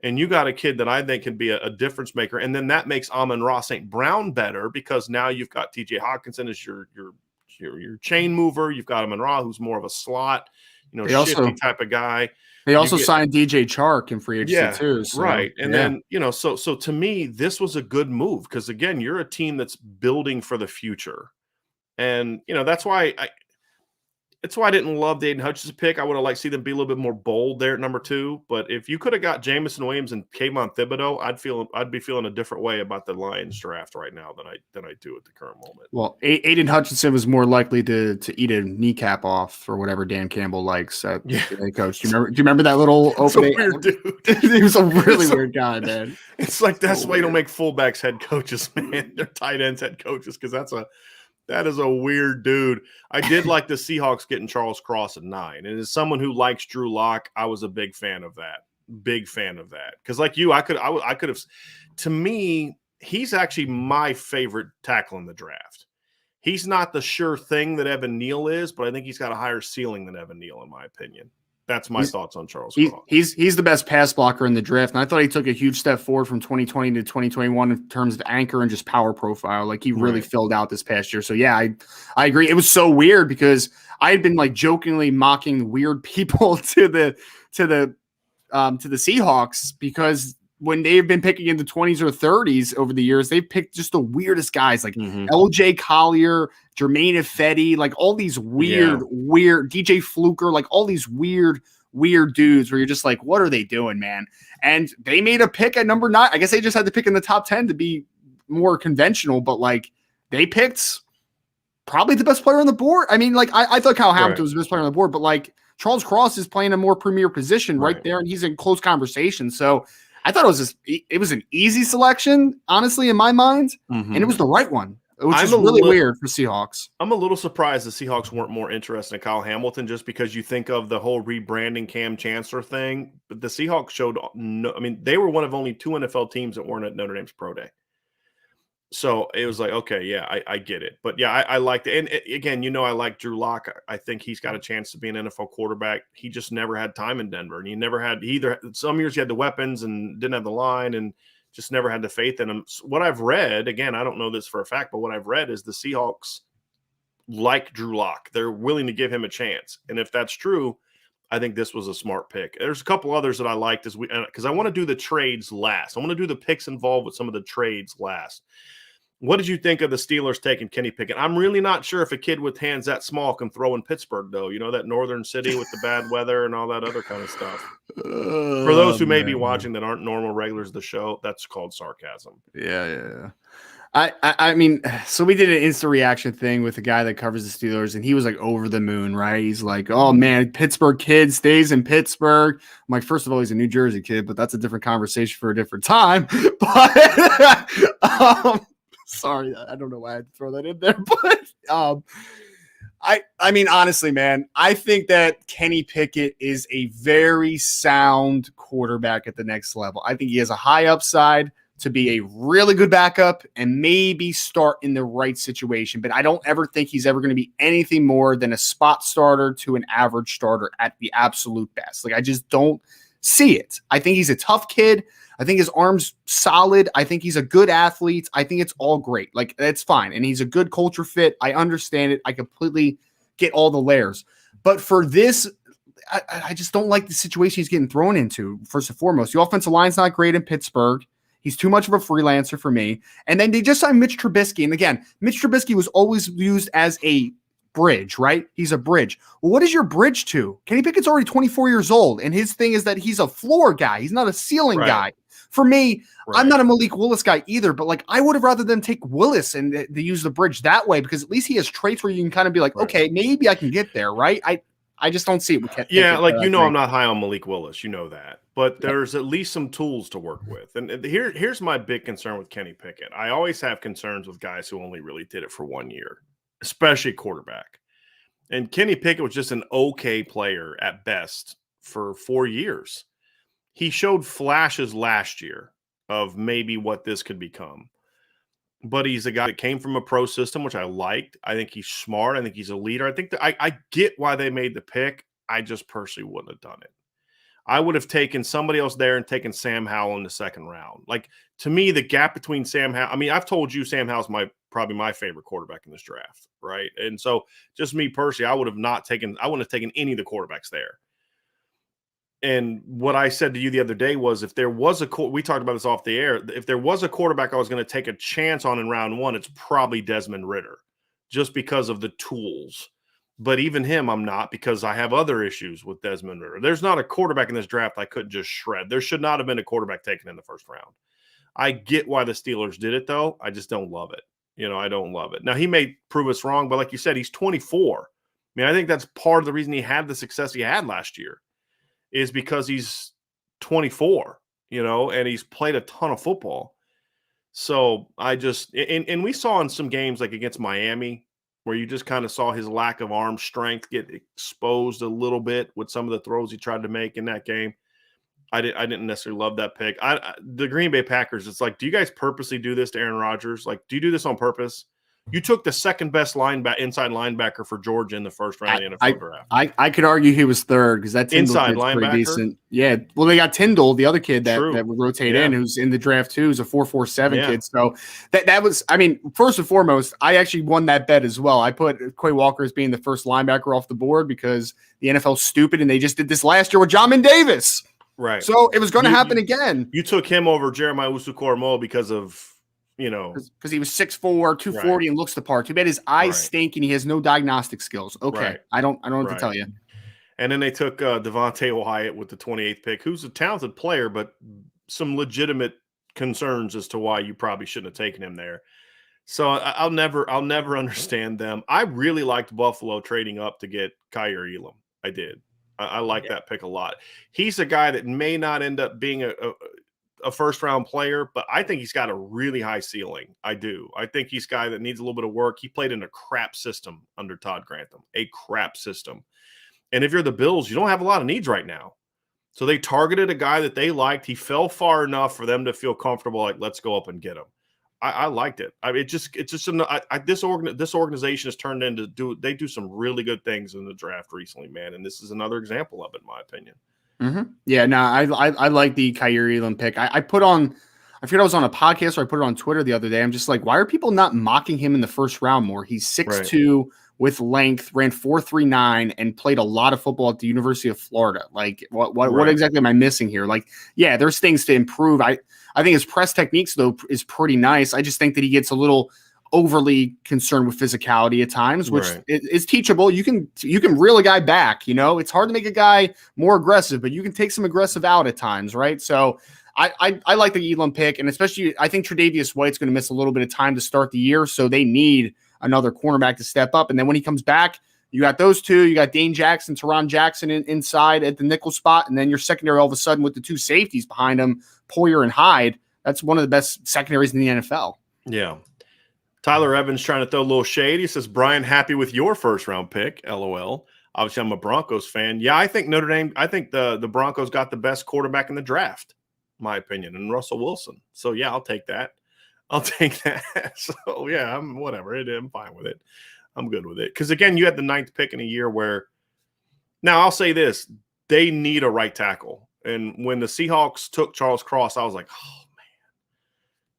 And you got a kid that I think can be a difference maker. And then that makes Amon-Ra St. Brown better, because now you've got TJ Hawkinson as your chain mover. You've got Amon-Ra, who's more of a slot, shifty type of guy. They also signed DJ Chark in free agency too. So, right. And then, so to me, this was a good move, because again, you're a team that's building for the future. And, that's why I didn't love the Aiden Hutchinson pick. I would have liked to see them be a little bit more bold there at number 2. But if you could have got Jameson Williams and Kayvon Thibodeau, I'd be feeling a different way about the Lions draft right now than I do at the current moment. Well, Aiden Hutchinson was more likely to eat a kneecap off or whatever Dan Campbell likes at the coach. Do you remember that little opening? Weird dude. He was a really weird guy, man. It's like that's why you don't make fullbacks head coaches, man. They're tight ends head coaches, because that is a weird dude. I did like the Seahawks getting Charles Cross at 9. And as someone who likes Drew Lock, I was a big fan of that. Because like you, I could have. To me, he's actually my favorite tackle in the draft. He's not the sure thing that Evan Neal is, but I think he's got a higher ceiling than Evan Neal, in my opinion. That's my thoughts on Charles Cross. He's the best pass blocker in the draft, and I thought he took a huge step forward from 2020 to 2021 in terms of anchor and just power profile. Like, he really filled out this past year. So yeah, I agree. It was so weird because I had been like jokingly mocking weird people to the Seahawks, because when they've been picking in the 20s or 30s over the years, they've picked just the weirdest guys, like LJ Collier, Jermaine Ifedi, like all these weird DJ Fluker, like all these weird dudes where you're just like, what are they doing, man? And they made a pick at number 9. I guess they just had to pick in the top 10 to be more conventional, but like they picked probably the best player on the board. I mean, like I thought Kyle Hamilton was the best player on the board, but like Charles Cross is playing a more premier position right there, and he's in close conversation. So I thought it was an easy selection, honestly, in my mind, and it was the right one, which is really weird for Seahawks. I'm a little surprised the Seahawks weren't more interested in Kyle Hamilton, just because you think of the whole rebranding Cam Chancellor thing. But the Seahawks they were one of only 2 NFL teams that weren't at Notre Dame's Pro Day. So it was like, okay, yeah, I get it. But yeah, I liked it. And again, I like Drew Lock. I think he's got a chance to be an NFL quarterback. He just never had time in Denver. And some years he had the weapons and didn't have the line and just never had the faith in him. What I've read, again, I don't know this for a fact, but what I've read is the Seahawks like Drew Lock. They're willing to give him a chance. And if that's true, I think this was a smart pick. There's a couple others that I liked because I want to do the trades last. I want to do the picks involved with some of the trades last. What did you think of the Steelers taking Kenny Pickett? I'm really not sure if a kid with hands that small can throw in Pittsburgh, though. You know, that northern city with the bad weather and all that other kind of stuff. For those who may be watching that aren't normal regulars of the show, that's called sarcasm. Yeah. I mean, so we did an instant reaction thing with the guy that covers the Steelers, and he was like over the moon, right? He's like, oh man, Pittsburgh kid stays in Pittsburgh. I'm like, first of all, he's a New Jersey kid, but that's a different conversation for a different time. But sorry, I don't know why I had to throw that in there, but I mean, honestly, man, I think that Kenny Pickett is a very sound quarterback at the next level. I think he has a high upside to be a really good backup and maybe start in the right situation. But I don't ever think he's ever going to be anything more than a spot starter to an average starter at the absolute best. Like, I just don't see it. I think he's a tough kid. I think his arm's solid. I think he's a good athlete. I think it's all great. Like, that's fine. And he's a good culture fit. I understand it. I completely get all the layers. But for this, I just don't like the situation he's getting thrown into, first and foremost. The offensive line's not great in Pittsburgh. He's too much of a freelancer for me. And then they just signed Mitch Trubisky. And again, Mitch Trubisky was always used as a bridge, right? He's a bridge. Well, what is your bridge to? Kenny Pickett's already 24 years old. And his thing is that he's a floor guy. He's not a ceiling guy. For me, I'm not a Malik Willis guy either, but like I would have rather them take Willis and they use the bridge that way because at least he has traits where you can kind of be like, okay, maybe I can get there, right? I just don't see it with Pickett. Like, I'm not high on Malik Willis. You know that. But there's at least some tools to work with. And here's my big concern with Kenny Pickett. I always have concerns with guys who only really did it for 1 year, especially quarterback. And Kenny Pickett was just an okay player at best for 4 years. He showed flashes last year of maybe what this could become. But he's a guy that came from a pro system, which I liked. I think he's smart. I think he's a leader. I think that I get why they made the pick. I just personally wouldn't have done it. I would have taken somebody else there and taken Sam Howell in the second round. Like, to me, the gap between Sam Howell, I mean, I've told you Sam Howell's probably my favorite quarterback in this draft, right? And so just me personally, I wouldn't have taken any of the quarterbacks there. And what I said to you the other day was if there was we talked about this off the air, if there was a quarterback I was going to take a chance on in round one, it's probably Desmond Ridder just because of the tools. But even him, I'm not, because I have other issues with Desmond Ridder. There's not a quarterback in this draft I couldn't just shred. There should not have been a quarterback taken in the first round. I get why the Steelers did it, though. I just don't love it. I don't love it. Now, he may prove us wrong, but like you said, he's 24. I mean, I think that's part of the reason he had the success he had last year is because he's 24, and he's played a ton of football. So I just and we saw in some games like against Miami where you just kind of saw his lack of arm strength get exposed a little bit with some of the throws he tried to make in that game. I didn't necessarily love that pick. The Green Bay Packers, it's like, do you guys purposely do this to Aaron Rodgers? Like, do you do this on purpose? You took the second best inside linebacker for Georgia in the first round of the NFL draft. I could argue he was third because that inside linebacker, pretty decent. Yeah, well, they got Tyndall, the other kid that would rotate in, who's in the draft too, who's a 4.47 kid. So that was, I mean, first and foremost, I actually won that bet as well. I put Quay Walker as being the first linebacker off the board because the NFL's stupid and they just did this last year with Jamin Davis. Right. So it was going to happen again. You took him over Jeremiah Usu-Cormo because of. Because he was 6'4", 240 and looks the part. Too bad his eyes stink and he has no diagnostic skills. Okay, I don't know what to tell you. And then they took Devontae Wyatt with the 28th pick, who's a talented player, but some legitimate concerns as to why you probably shouldn't have taken him there. So I'll never understand them. I really liked Buffalo trading up to get Kaiir Elam. I did. I like that pick a lot. He's a guy that may not end up being a first-round player, but I think he's got a really high ceiling. I do. I think he's a guy that needs a little bit of work. He played in a crap system under Todd Grantham, a crap system. And if you're the Bills, you don't have a lot of needs right now. So they targeted a guy that they liked. He fell far enough for them to feel comfortable, like, let's go up and get him. I liked it. I mean, this organization has turned into they do some really good things in the draft recently, man. And this is another example of it, in my opinion. Mm-hmm. Yeah, no, I like the Kaiir Elam pick. I forget I was on a podcast or I put it on Twitter the other day. I'm just like, why are people not mocking him in the first round more? He's 6'2", with length, ran 4.39, and played a lot of football at the University of Florida. Like, what Right. exactly am I missing here? Like, yeah, there's things to improve. I think his press techniques, though, is pretty nice. I just think that he gets a little overly concerned with physicality at times, which Right. is teachable. You can reel a guy back. It's hard to make a guy more aggressive, but you can take some aggressive out at times, right? So I like the Elam pick, and especially I think Tre'Davious White's going to miss a little bit of time to start the year, so they need another cornerback to step up. And then when he comes back, you got those two. You got Dane Jackson, Teron Jackson inside at the nickel spot, and then your secondary all of a sudden with the two safeties behind him, Poyer and Hyde. That's one of the best secondaries in the NFL. Yeah. Tyler Evans trying to throw a little shade. He says, Brian, happy with your first-round pick, LOL. Obviously, I'm a Broncos fan. Yeah, I think Notre Dame – I think the Broncos got the best quarterback in the draft, my opinion, and Russell Wilson. So, yeah, I'll take that. So, yeah, I'm fine with it. I'm good with it. Because, again, you had the 9th pick in a year where – now, I'll say this. They need a right tackle. And when the Seahawks took Charles Cross, I was like, oh, man,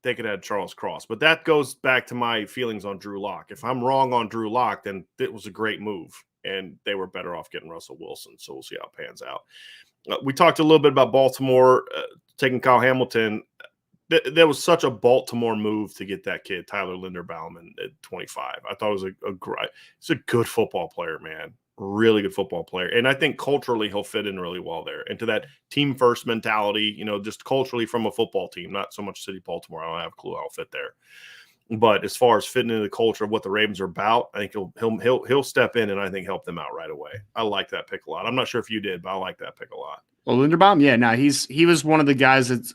they could have Charles Cross. But that goes back to my feelings on Drew Lock. If I'm wrong on Drew Lock, then it was a great move. And they were better off getting Russell Wilson. So we'll see how it pans out. We talked a little bit about Baltimore taking Kyle Hamilton. There was such a Baltimore move to get that kid, Tyler Linderbaum, at 25. I thought it was he's a good football player, man. Really good football player. And I think culturally he'll fit in really well there into that team first mentality, just culturally from a football team, not so much City Baltimore. I don't have a clue how he'll fit there. But as far as fitting into the culture of what the Ravens are about, I think he'll step in and I think help them out right away. I like that pick a lot. I'm not sure if you did, but I like that pick a lot. Well, Linderbaum, yeah, no, he was one of the guys that's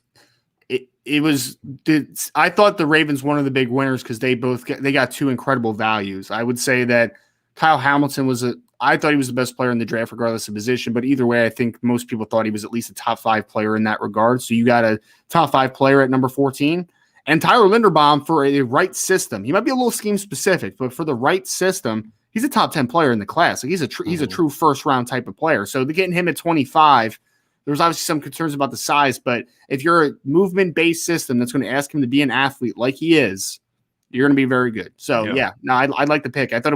I thought the Ravens one of the big winners because they got two incredible values. I would say that Kyle Hamilton I thought he was the best player in the draft regardless of position, but either way, I think most people thought he was at least a top 5 player in that regard. So you got a top 5 player at number 14. And Tyler Linderbaum, for a right system, he might be a little scheme specific, but for the right system, he's a top 10 player in the class. Like he's a true first round type of player. So getting him at 25, there's obviously some concerns about the size, but if you're a movement based system that's going to ask him to be an athlete like he is, you're going to be very good. So I like the pick. I thought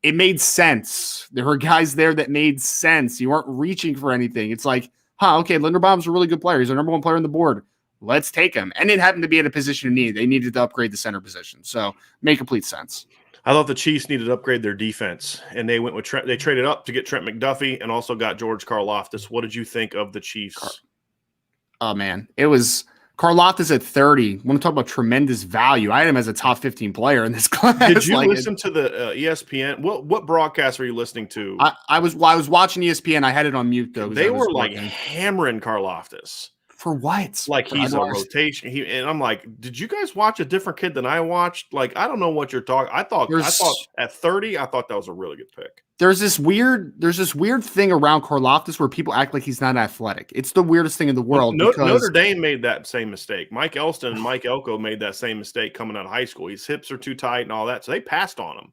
it made sense. There were guys there that made sense. You weren't reaching for anything. It's like, okay, Linderbaum's a really good player. He's our number 1 player on the board. Let's take him. And it happened to be at a position of need. They needed to upgrade the center position. So make complete sense. I thought the Chiefs needed to upgrade their defense, and they went with Trent. They traded up to get Trent McDuffie and also got George Karlaftis. What did you think of the Chiefs? Oh, man. It was Karlaftis at 30. I want to talk about tremendous value. I had him as a top 15 player in this class. Did you listen to the ESPN? What broadcast were you listening to? I was watching ESPN. I had it on mute, though. They were like hammering Karlaftis. For what? Like he's a rotation. And I'm like, did you guys watch a different kid than I watched? Like, I don't know what you're talking. I thought at 30, I thought that was a really good pick. There's this weird thing around Karlaftis where people act like he's not athletic. It's the weirdest thing in the world. Notre Dame made that same mistake. Mike Elston and Mike Elko made that same mistake coming out of high school. His hips are too tight and all that. So they passed on him.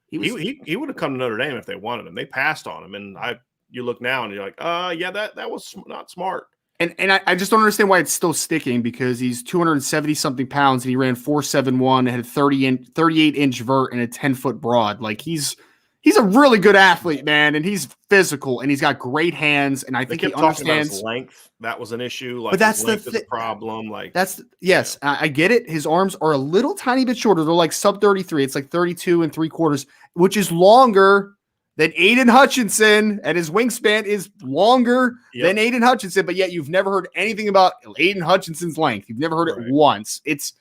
He would have come to Notre Dame if they wanted him. They passed on him. And you look now and you're like, that was not smart. And I just don't understand why it's still sticking because he's 270-something pounds and he ran 4.71, had a 38-inch vert and a 10-foot broad. Like he's a really good athlete, man, and he's physical and he's got great hands. And I think he understands his length. That was an issue. Like, but that's the problem. Like yes, I get it. His arms are a little tiny bit shorter. They're like sub 33. It's like 32 3/4, which is longer than Aiden Hutchinson, and his wingspan is longer than Aiden Hutchinson, but yet you've never heard anything about Aiden Hutchinson's length. You've never heard it once. It's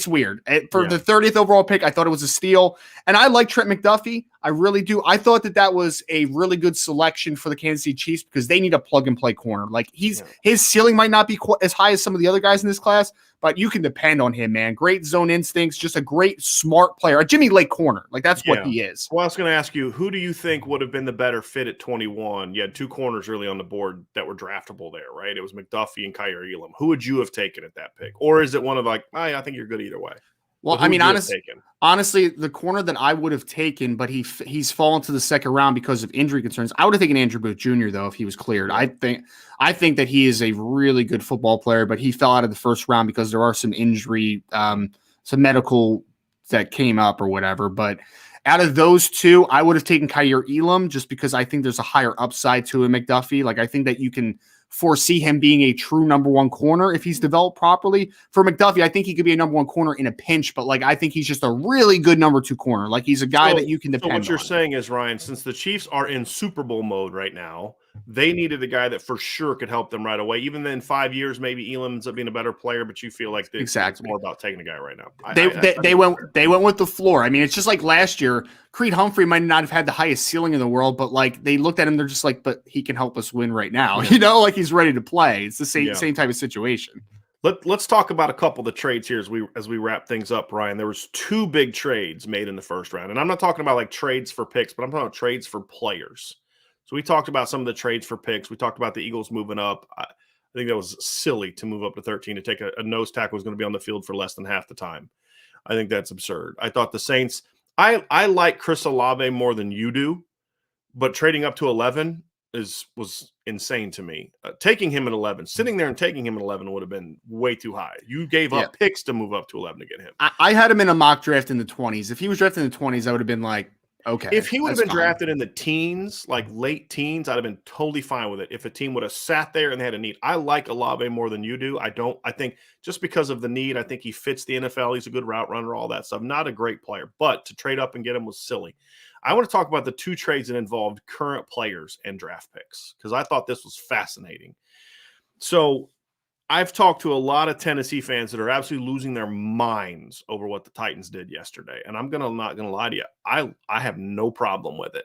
weird. For the 30th overall pick, I thought it was a steal. And I like Trent McDuffie. I really do. I thought that was a really good selection for the Kansas City Chiefs because they need a plug-and-play corner. Like his ceiling might not be as high as some of the other guys in this class, but you can depend on him, man. Great zone instincts, just a great, smart player. A Jimmy Lake corner. Like, that's what he is. Well, I was going to ask you, who do you think would have been the better fit at 21? You had 2 corners really on the board that were draftable there, right? It was McDuffie and Kyer Elam. Who would you have taken at that pick? Or is it one of like, I think you're good either way? Well, I mean, honestly, the corner that I would have taken, but he's fallen to the second round because of injury concerns. I would have taken Andrew Booth Jr. though if he was cleared. I think that he is a really good football player, but he fell out of the first round because there are some injury, some medical that came up or whatever. But Out of those two, I would have taken Kyer Elam just because I think there's a higher upside to a McDuffie. Like I think that you can foresee him being a true number one corner if he's developed properly. For McDuffie, I think he could be a number one corner in a pinch, but like I think he's just a really good number two corner. Like he's a guy that you can depend on. So what you're saying is, Ryan, since the Chiefs are in Super Bowl mode right now, they needed a guy that for sure could help them right away. Even in 5 years, maybe Elam ends up being a better player, but you feel like it's more about taking a guy right now. They went with the floor. I mean, it's just like last year. Creed Humphrey might not have had the highest ceiling in the world, but like they looked at him, they're just like, but he can help us win right now. You know, like he's ready to play. It's the same type of situation. Let's talk about a couple of the trades here as we wrap things up, Ryan. There was 2 big trades made in the first round, and I'm not talking about like trades for picks, but I'm talking about trades for players. So we talked about some of the trades for picks. We talked about the Eagles moving up. I think that was silly to move up to 13 to take a nose tackle who's going to be on the field for less than half the time. I think that's absurd. I thought the Saints. I like Chris Olave more than you do, but trading up to 11 was insane to me. Taking him at 11, sitting there and taking him at 11 would have been way too high. You gave up picks to move up to 11 to get him. I had him in a mock draft in the 20s. If he was drafted in the 20s, I would have been like, okay. If he would have been drafted in the teens, like late teens, I'd have been totally fine with it. If a team would have sat there and they had a need. I like Olave more than you do. I think just because of the need, I think he fits the NFL. He's a good route runner, all that stuff. Not a great player, but to trade up and get him was silly. I want to talk about the 2 trades that involved current players and draft picks because I thought this was fascinating. So I've talked to a lot of Tennessee fans that are absolutely losing their minds over what the Titans did yesterday. And I'm not going to lie to you. I have no problem with it.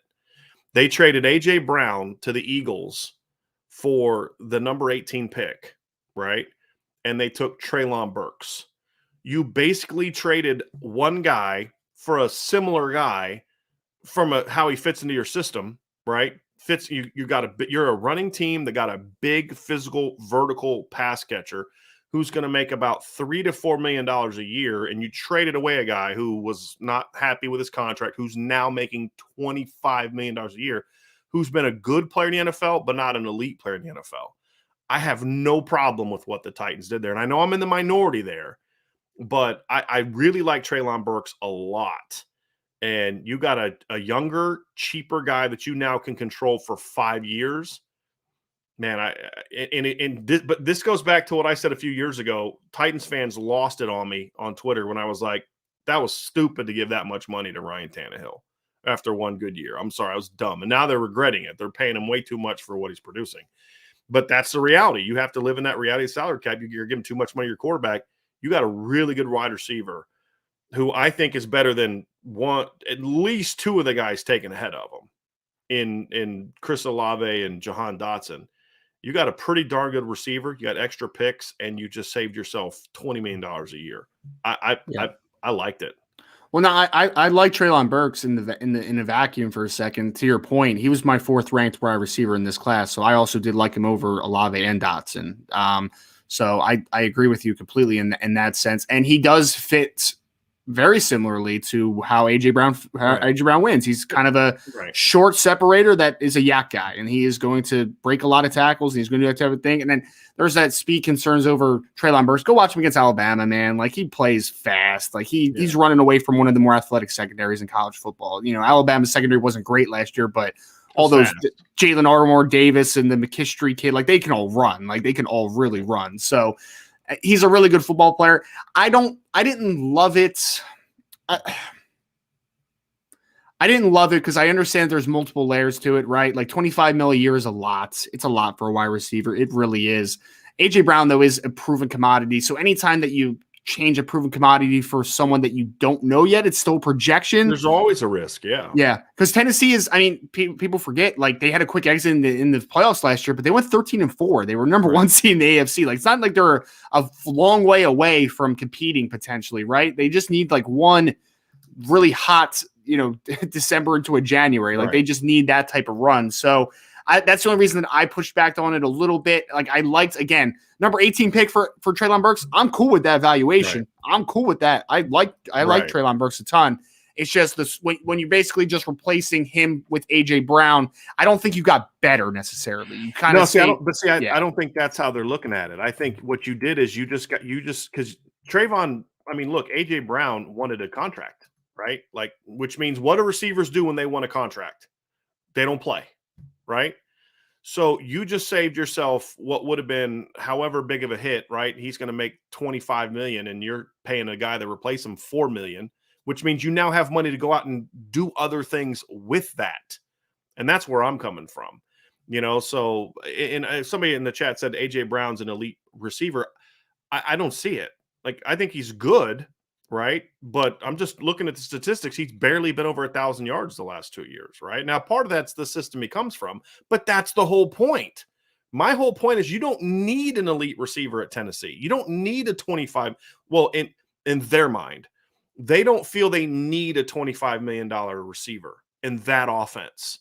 They traded A.J. Brown to the Eagles for the number 18 pick, right? And they took Treylon Burks. You basically traded one guy for a similar guy from how he fits into your system, right? You're a running team that got a big physical vertical pass catcher who's going to make about $3 to $4 million a year, and you traded away a guy who was not happy with his contract, who's now making $25 million a year, who's been a good player in the NFL, but not an elite player in the NFL. I have no problem with what the Titans did there, and I know I'm in the minority there, but I really like Treylon Burks a lot. And you got a younger, cheaper guy that you now can control for 5 years. Man, but this goes back to what I said a few years ago. Titans fans lost it on me on Twitter when I was like, that was stupid to give that much money to Ryan Tannehill after one good year. I'm sorry, I was dumb. And now they're regretting it. They're paying him way too much for what he's producing. But that's the reality. You have to live in that reality of salary cap. You're giving too much money to your quarterback. You got a really good wide receiver who I think is better than at least 2 of the guys taken ahead of him in Chris Olave and Jahan Dotson. You got a pretty darn good receiver. You got extra picks, and you just saved yourself $20 million a year. I liked it. Well, no, I like Treylon Burks in the vacuum for a second. To your point, he was my 4th ranked wide receiver in this class, so I also did like him over Olave and Dotson. So I agree with you completely in that sense, and he does fit very similarly to how AJ Brown wins. He's kind of a short separator that is a yak guy, and he is going to break a lot of tackles, and he's going to do that type of thing. And then there's that speed concerns over Treylon Burks. Go watch him against Alabama, man. Like he plays fast. Like he's running away from one of the more athletic secondaries in college football. You know, Alabama's secondary wasn't great last year, but all those Jalen Armour Davis and the McKistry kid, like they can all run. Like they can all really run. So he's a really good football player. I didn't love it. I didn't love it because I understand there's multiple layers to it, right? Like $25 million a year is a lot. It's a lot for a wide receiver. It really is. AJ Brown, though, is a proven commodity. So anytime that you change a proven commodity for someone that you don't know yet, it's still projection. There's always a risk, yeah. Yeah, because Tennessee is, I mean, people forget, like they had a quick exit in the playoffs last year, but they went 13-4. They were number 1 seed in the AFC. Like it's not like they're a long way away from competing potentially, right? They just need like one really hot, December into a January. Like they just need that type of run. So that's the only reason that I pushed back on it a little bit. Like I liked, again, number 18 pick for Treylon Burks. I'm cool with that valuation. Right. I'm cool with that. I like Treylon Burks a ton. It's just this when you're basically just replacing him with AJ Brown, I don't think you got better necessarily. You kind of I don't think that's how they're looking at it. I think what you did is you just because Trayvon, I mean, look, AJ Brown wanted a contract. right? Like, which means what do receivers do when they want a contract? They don't play, right? So you just saved yourself what would have been however big of a hit, right? He's going to make 25 million and you're paying a guy to replace him 4 million, which means you now have money to go out and do other things with that. And that's where I'm coming from. So somebody in the chat said AJ Brown's an elite receiver. I don't see it. Like, I think he's good, right? But I'm just looking at the statistics. He's barely been over 1,000 yards the last 2 years, right? Now, part of that's the system he comes from, but that's the whole point. My whole point is you don't need an elite receiver at Tennessee. You don't need a 25. Well, in their mind, they don't feel they need a $25 million receiver in that offense.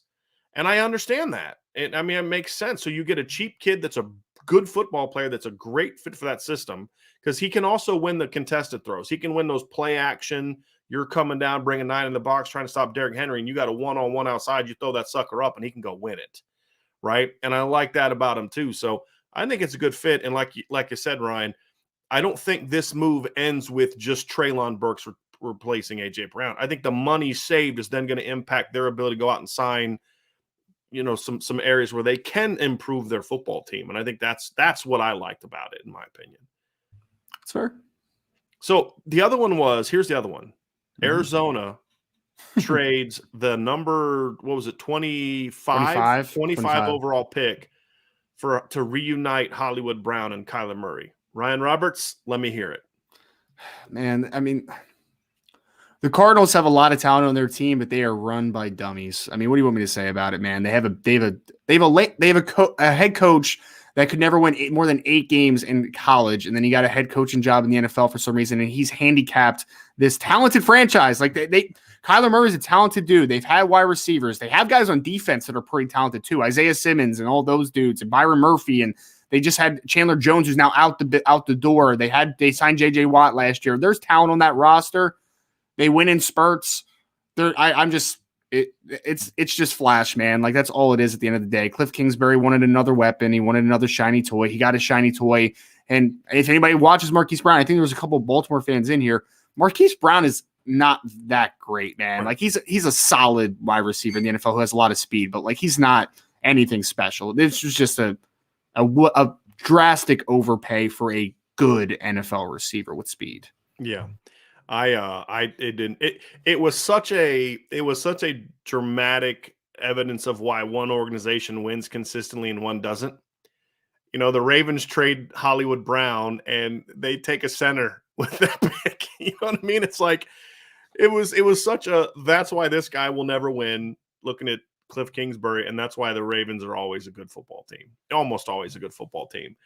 And I understand that. And I mean, it makes sense. So you get a cheap kid that's a good football player that's a great fit for that system because he can also win the contested throws. He can win those play action. You're coming down, bringing 9 in the box, trying to stop Derrick Henry, and you got a one-on-one outside. You throw that sucker up, and he can go win it, right? And I like that about him too. So I think it's a good fit. And like you said, Ryan, I don't think this move ends with just Treylon Burks replacing A.J. Brown. I think the money saved is then going to impact their ability to go out and sign some areas where they can improve their football team. And I think that's what I liked about it, in my opinion. That's fair. So the other one here's the other one. Arizona trades the number, 25 overall pick to reunite Hollywood Brown and Kyler Murray. Ryan Roberts, let me hear it. Man, I mean, the Cardinals have a lot of talent on their team, but they are run by dummies. I mean, what do you want me to say about it, man? They have a head coach that could never win more than 8 games in college, and then he got a head coaching job in the NFL for some reason, and he's handicapped this talented franchise. Like Kyler Murray is a talented dude. They've had wide receivers. They have guys on defense that are pretty talented too. Isaiah Simmons and all those dudes, and Byron Murphy, and they just had Chandler Jones, who's now out the door. They signed J.J. Watt last year. There's talent on that roster. They win in spurts. It's just flash, man. Like, that's all it is at the end of the day. Cliff Kingsbury wanted another weapon. He wanted another shiny toy. He got a shiny toy. And if anybody watches Marquise Brown, I think there was a couple of Baltimore fans in here. Marquise Brown is not that great, man. Like, he's a solid wide receiver in the NFL who has a lot of speed, but like, he's not anything special. This was just a drastic overpay for a good NFL receiver with speed. Yeah. It was such a dramatic evidence of why one organization wins consistently and one doesn't. The Ravens trade Hollywood Brown and they take a center with that pick. You know what I mean? It's like, it was such that's why this guy will never win, looking at Cliff Kingsbury. And that's why the Ravens are always a good football team, almost always a good football team.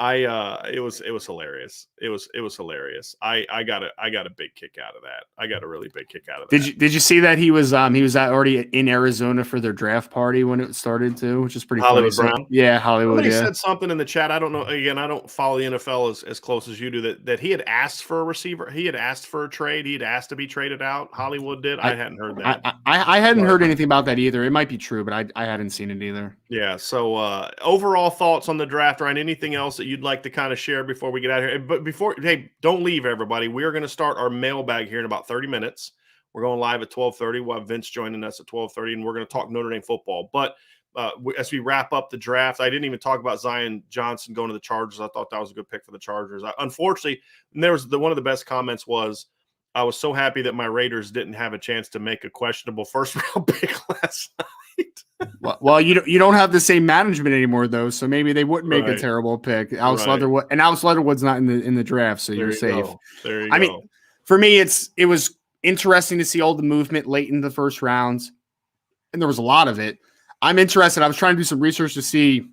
It was hilarious. It was hilarious. I got a big kick out of that. I got a really big kick out of that. Did you see that he was already in Arizona for their draft party when it started too, which is pretty Hollywood funny. Brown? Yeah, Hollywood. Somebody said something in the chat. I don't know. Again, I don't follow the NFL as close as you do. That he had asked for a receiver. He had asked for a trade. He had asked to be traded out. Hollywood did. I hadn't heard that. I hadn't heard anything about that either. It might be true, but I hadn't seen it either. Yeah. So overall thoughts on the draft, Ryan? Anything else that you'd like to kind of share before we get out of here? But don't leave, everybody. We are going to start our mailbag here in about 30 minutes. We're going live at 12:30. We'll have Vince joining us at 12:30, and we're going to talk Notre Dame football. But as we wrap up the draft, I didn't even talk about Zion Johnson going to the Chargers. I thought that was a good pick for the Chargers. Unfortunately, there was one of the best comments was, I was so happy that my Raiders didn't have a chance to make a questionable first-round pick last night. Well, you don't have the same management anymore, though, so maybe they wouldn't make a terrible pick. Alex Leatherwood's not in the draft, so you're safe. There you go. Mean, for me, it was interesting to see all the movement late in the first rounds, and there was a lot of it. I'm interested. I was trying to do some research to see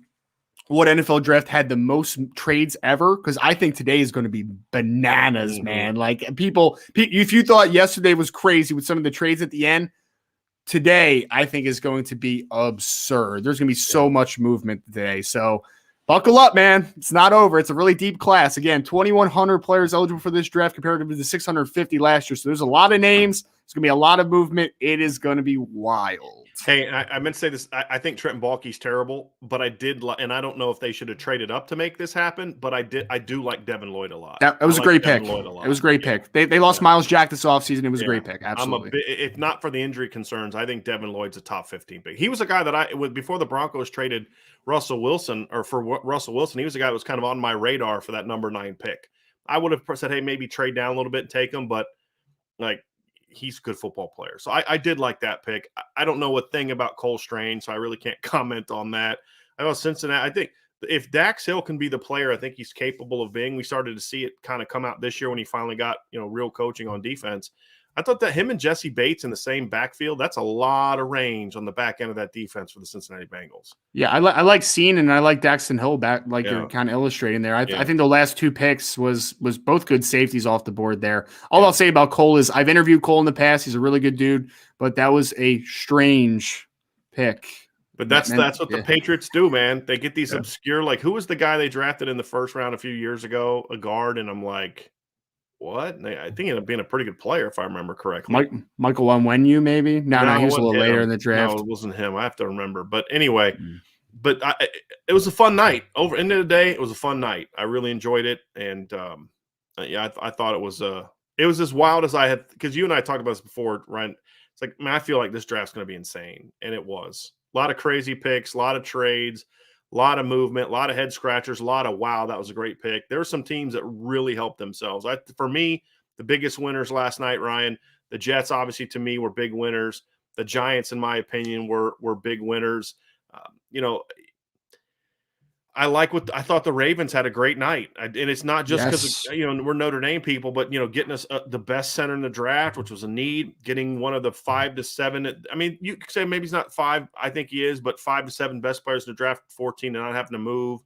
what NFL draft had the most trades ever, because I think today is going to be bananas, man. Like, if you thought yesterday was crazy with some of the trades at the end, today I think is going to be absurd. There's going to be so much movement today. So buckle up, man. It's not over. It's a really deep class. Again, 2,100 players eligible for this draft compared to the 650 last year. So there's a lot of names. It's going to be a lot of movement. It is going to be wild. Hey, I meant to say this. I think Trenton Baalke's terrible, but I did, and I don't know if they should have traded up to make this happen, but I do like Devin Lloyd a lot. That was a great pick. Devin Lloyd a lot. It was a great pick. They lost Miles Jack this offseason. It was a great pick. I'm Absolutely. if not for the injury concerns, I think Devin Lloyd's a top 15 pick. He was a guy that before the Broncos traded Russell Wilson, he was a guy that was kind of on my radar for that number 9 pick. I would have said, hey, maybe trade down a little bit and take him, but like, he's a good football player. So I did like that pick. I don't know a thing about Cole Strange, so I really can't comment on that. I know Cincinnati, I think if Dax Hill can be the player I think he's capable of being, we started to see it kind of come out this year when he finally got, real coaching on defense. I thought that him and Jesse Bates in the same backfield, that's a lot of range on the back end of that defense for the Cincinnati Bengals. Yeah, I like seeing, and I like Daxton Hill back, you're kind of illustrating there. I think the last 2 picks was both good safeties off the board there. All I'll say about Cole is I've interviewed Cole in the past. He's a really good dude, but that was a strange pick. But that's what the Patriots do, man. They get these obscure, like, who was the guy they drafted in the first round a few years ago, a guard, and I'm like, what? And I think he ended up being a pretty good player, if I remember correctly. Michael Onwenu, maybe? No, he was a little later in the draft. No, it wasn't him. I have to remember. But anyway, it was a fun night. End of the day, it was a fun night. I really enjoyed it. And, I thought it was as wild as I had, because you and I talked about this before, Ryan. It's like, man, I feel like this draft's going to be insane. And it was. A lot of crazy picks, a lot of trades, a lot of movement, a lot of head scratchers, a lot of, wow, that was a great pick. There were some teams that really helped themselves. For me, the biggest winners last night, Ryan, the Jets, obviously, to me, were big winners. The Giants, in my opinion, were big winners. I thought the Ravens had a great night. And it's not just because, we're Notre Dame people, but, getting us the best center in the draft, which was a need, getting one of the 5 to 7. I mean, you could say maybe he's not 5. I think he is, but 5 to 7 best players in the draft, 14 and not having to move.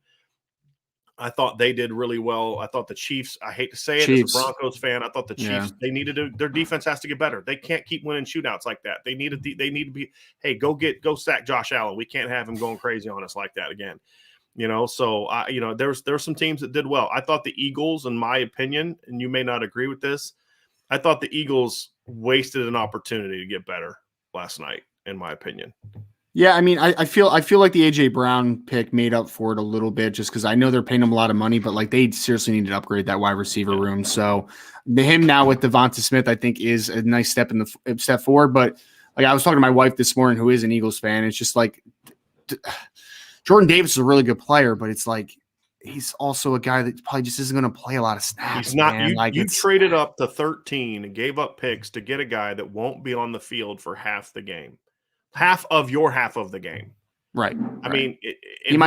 I thought they did really well. I thought the Chiefs, I hate to say it as a Broncos fan, I thought the Chiefs, they needed their defense has to get better. They can't keep winning shootouts like that. They need to be, hey, go sack Josh Allen. We can't have him going crazy on us like that again. So there's some teams that did well. I thought the Eagles, in my opinion, and you may not agree with this, I thought the Eagles wasted an opportunity to get better last night, in my opinion. Yeah, I mean, I feel like the AJ Brown pick made up for it a little bit, just because I know they're paying him a lot of money, but like they seriously need to upgrade that wide receiver room. So him now with Devonta Smith, I think, is a nice step forward. But like I was talking to my wife this morning, who is an Eagles fan, it's just like Jordan Davis is a really good player, but it's like he's also a guy that probably just isn't going to play a lot of snaps. He's not. You traded up to 13 and gave up picks to get a guy that won't be on the field for half the game, half of the game. Right. I mean, he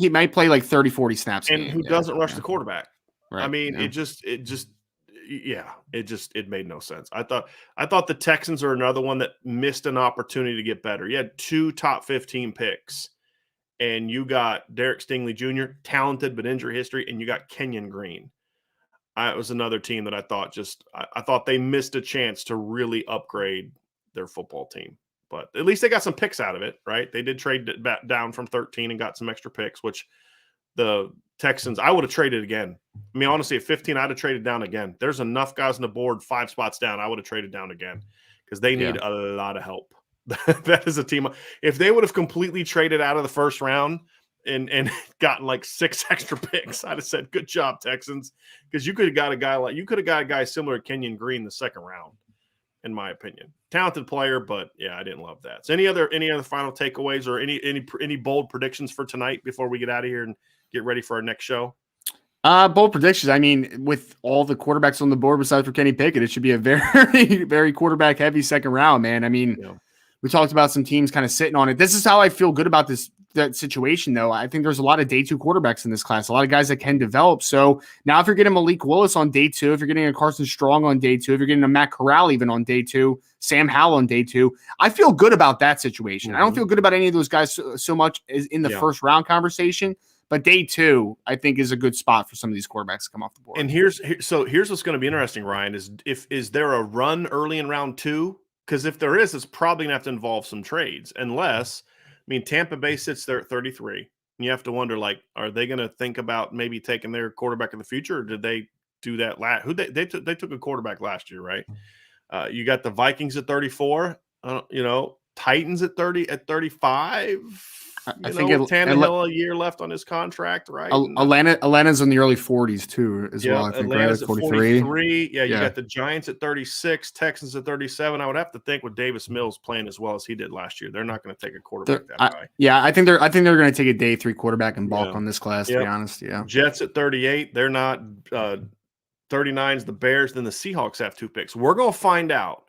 might play like 30, 40 snaps. And who doesn't rush the quarterback? Right. I mean, it made no sense. I thought the Texans are another one that missed an opportunity to get better. You had 2 top 15 picks. And you got Derek Stingley Jr., talented but injury history, and you got Kenyon Green. It was another team that I thought they missed a chance to really upgrade their football team. But at least they got some picks out of it, right? They did trade back down from 13 and got some extra picks, which the Texans, I would have traded again. I mean, honestly, at 15, I'd have traded down again. There's enough guys on the board, 5 spots down. I would have traded down again because they need a lot of help. That is a team. If they would have completely traded out of the first round and gotten like 6 extra picks, I'd have said, good job, Texans. Because you could have got a guy similar to Kenyon Green the second round, in my opinion. Talented player, but I didn't love that. So any other final takeaways or any bold predictions for tonight before we get out of here and get ready for our next show? Bold predictions. I mean, with all the quarterbacks on the board besides for Kenny Pickett, it should be a very, very quarterback heavy second round, man. I mean, we talked about some teams kind of sitting on it. This is how I feel good about that situation, though. I think there's a lot of day 2 quarterbacks in this class, a lot of guys that can develop. So now if you're getting Malik Willis on day 2, if you're getting a Carson Strong on day 2, if you're getting a Matt Corral even on day 2, Sam Howell on day 2, I feel good about that situation. I don't feel good about any of those guys so much as in the first round conversation. But day 2, I think, is a good spot for some of these quarterbacks to come off the board. And here's what's going to be interesting, Ryan, is there a run early in round 2? Because if there is, it's probably going to have to involve some trades. Unless, Tampa Bay sits there at 33. And you have to wonder, like, are they going to think about maybe taking their quarterback in the future? Or did they do that they took a quarterback last year, right? You got the Vikings at 34. Titans at 35. I think Tannehill a year left on his contract, right? Atlanta's in the early 40s too, as well. I think Atlanta's right, at 43. Yeah, you got the Giants at 36, Texans at 37. I would have to think with Davis Mills playing as well as he did last year, they're not going to take a quarterback that high. Yeah, I think they're going to take a day 3 quarterback and bulk on this class. To be honest, Jets at 38. They're not. 39 is the Bears. Then the Seahawks have 2 picks. We're going to find out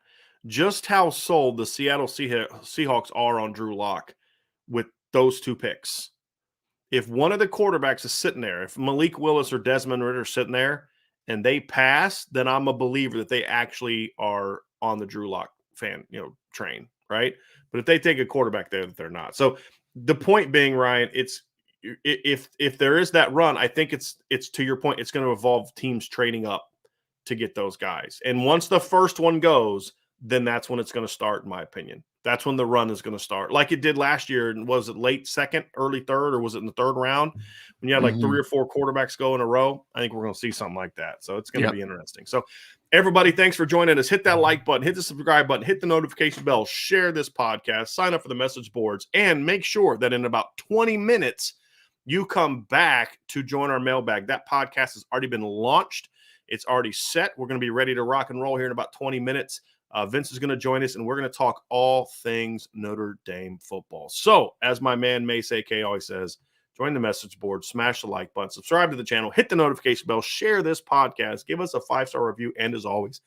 just how sold the Seattle Seahawks are on Drew Lock with those 2 picks. If one of the quarterbacks is sitting there, if Malik Willis or Desmond Ridder are sitting there and they pass, then I'm a believer that they actually are on the Drew Lock train, right? But if they take a quarterback there, that they're not. So the point being, Ryan, it's if there is that run, I think it's to your point, it's going to involve teams trading up to get those guys. And once the first one goes, then that's when it's going to start, in my opinion. That's when the run is going to start, like it did last year. And was it late second, early third, or was it in the third round when you had like 3 or 4 quarterbacks go in a row? I think we're going to see something like that. So it's going to be interesting. So everybody, thanks for joining us. Hit that like button, hit the subscribe button, hit the notification bell, share this podcast, sign up for the message boards, and make sure that in about 20 minutes, you come back to join our mailbag. That podcast has already been launched. It's already set. We're going to be ready to rock and roll here in about 20 minutes. Vince is going to join us, and we're going to talk all things Notre Dame football. So, as my man Mace AK always says, join the message board, smash the like button, subscribe to the channel, hit the notification bell, share this podcast, give us a 5-star review, and as always,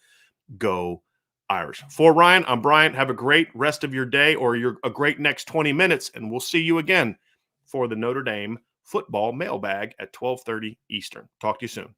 go Irish. For Ryan, I'm Brian. Have a great rest of your day or a great next 20 minutes, and we'll see you again for the Notre Dame football mailbag at 12:30 Eastern. Talk to you soon.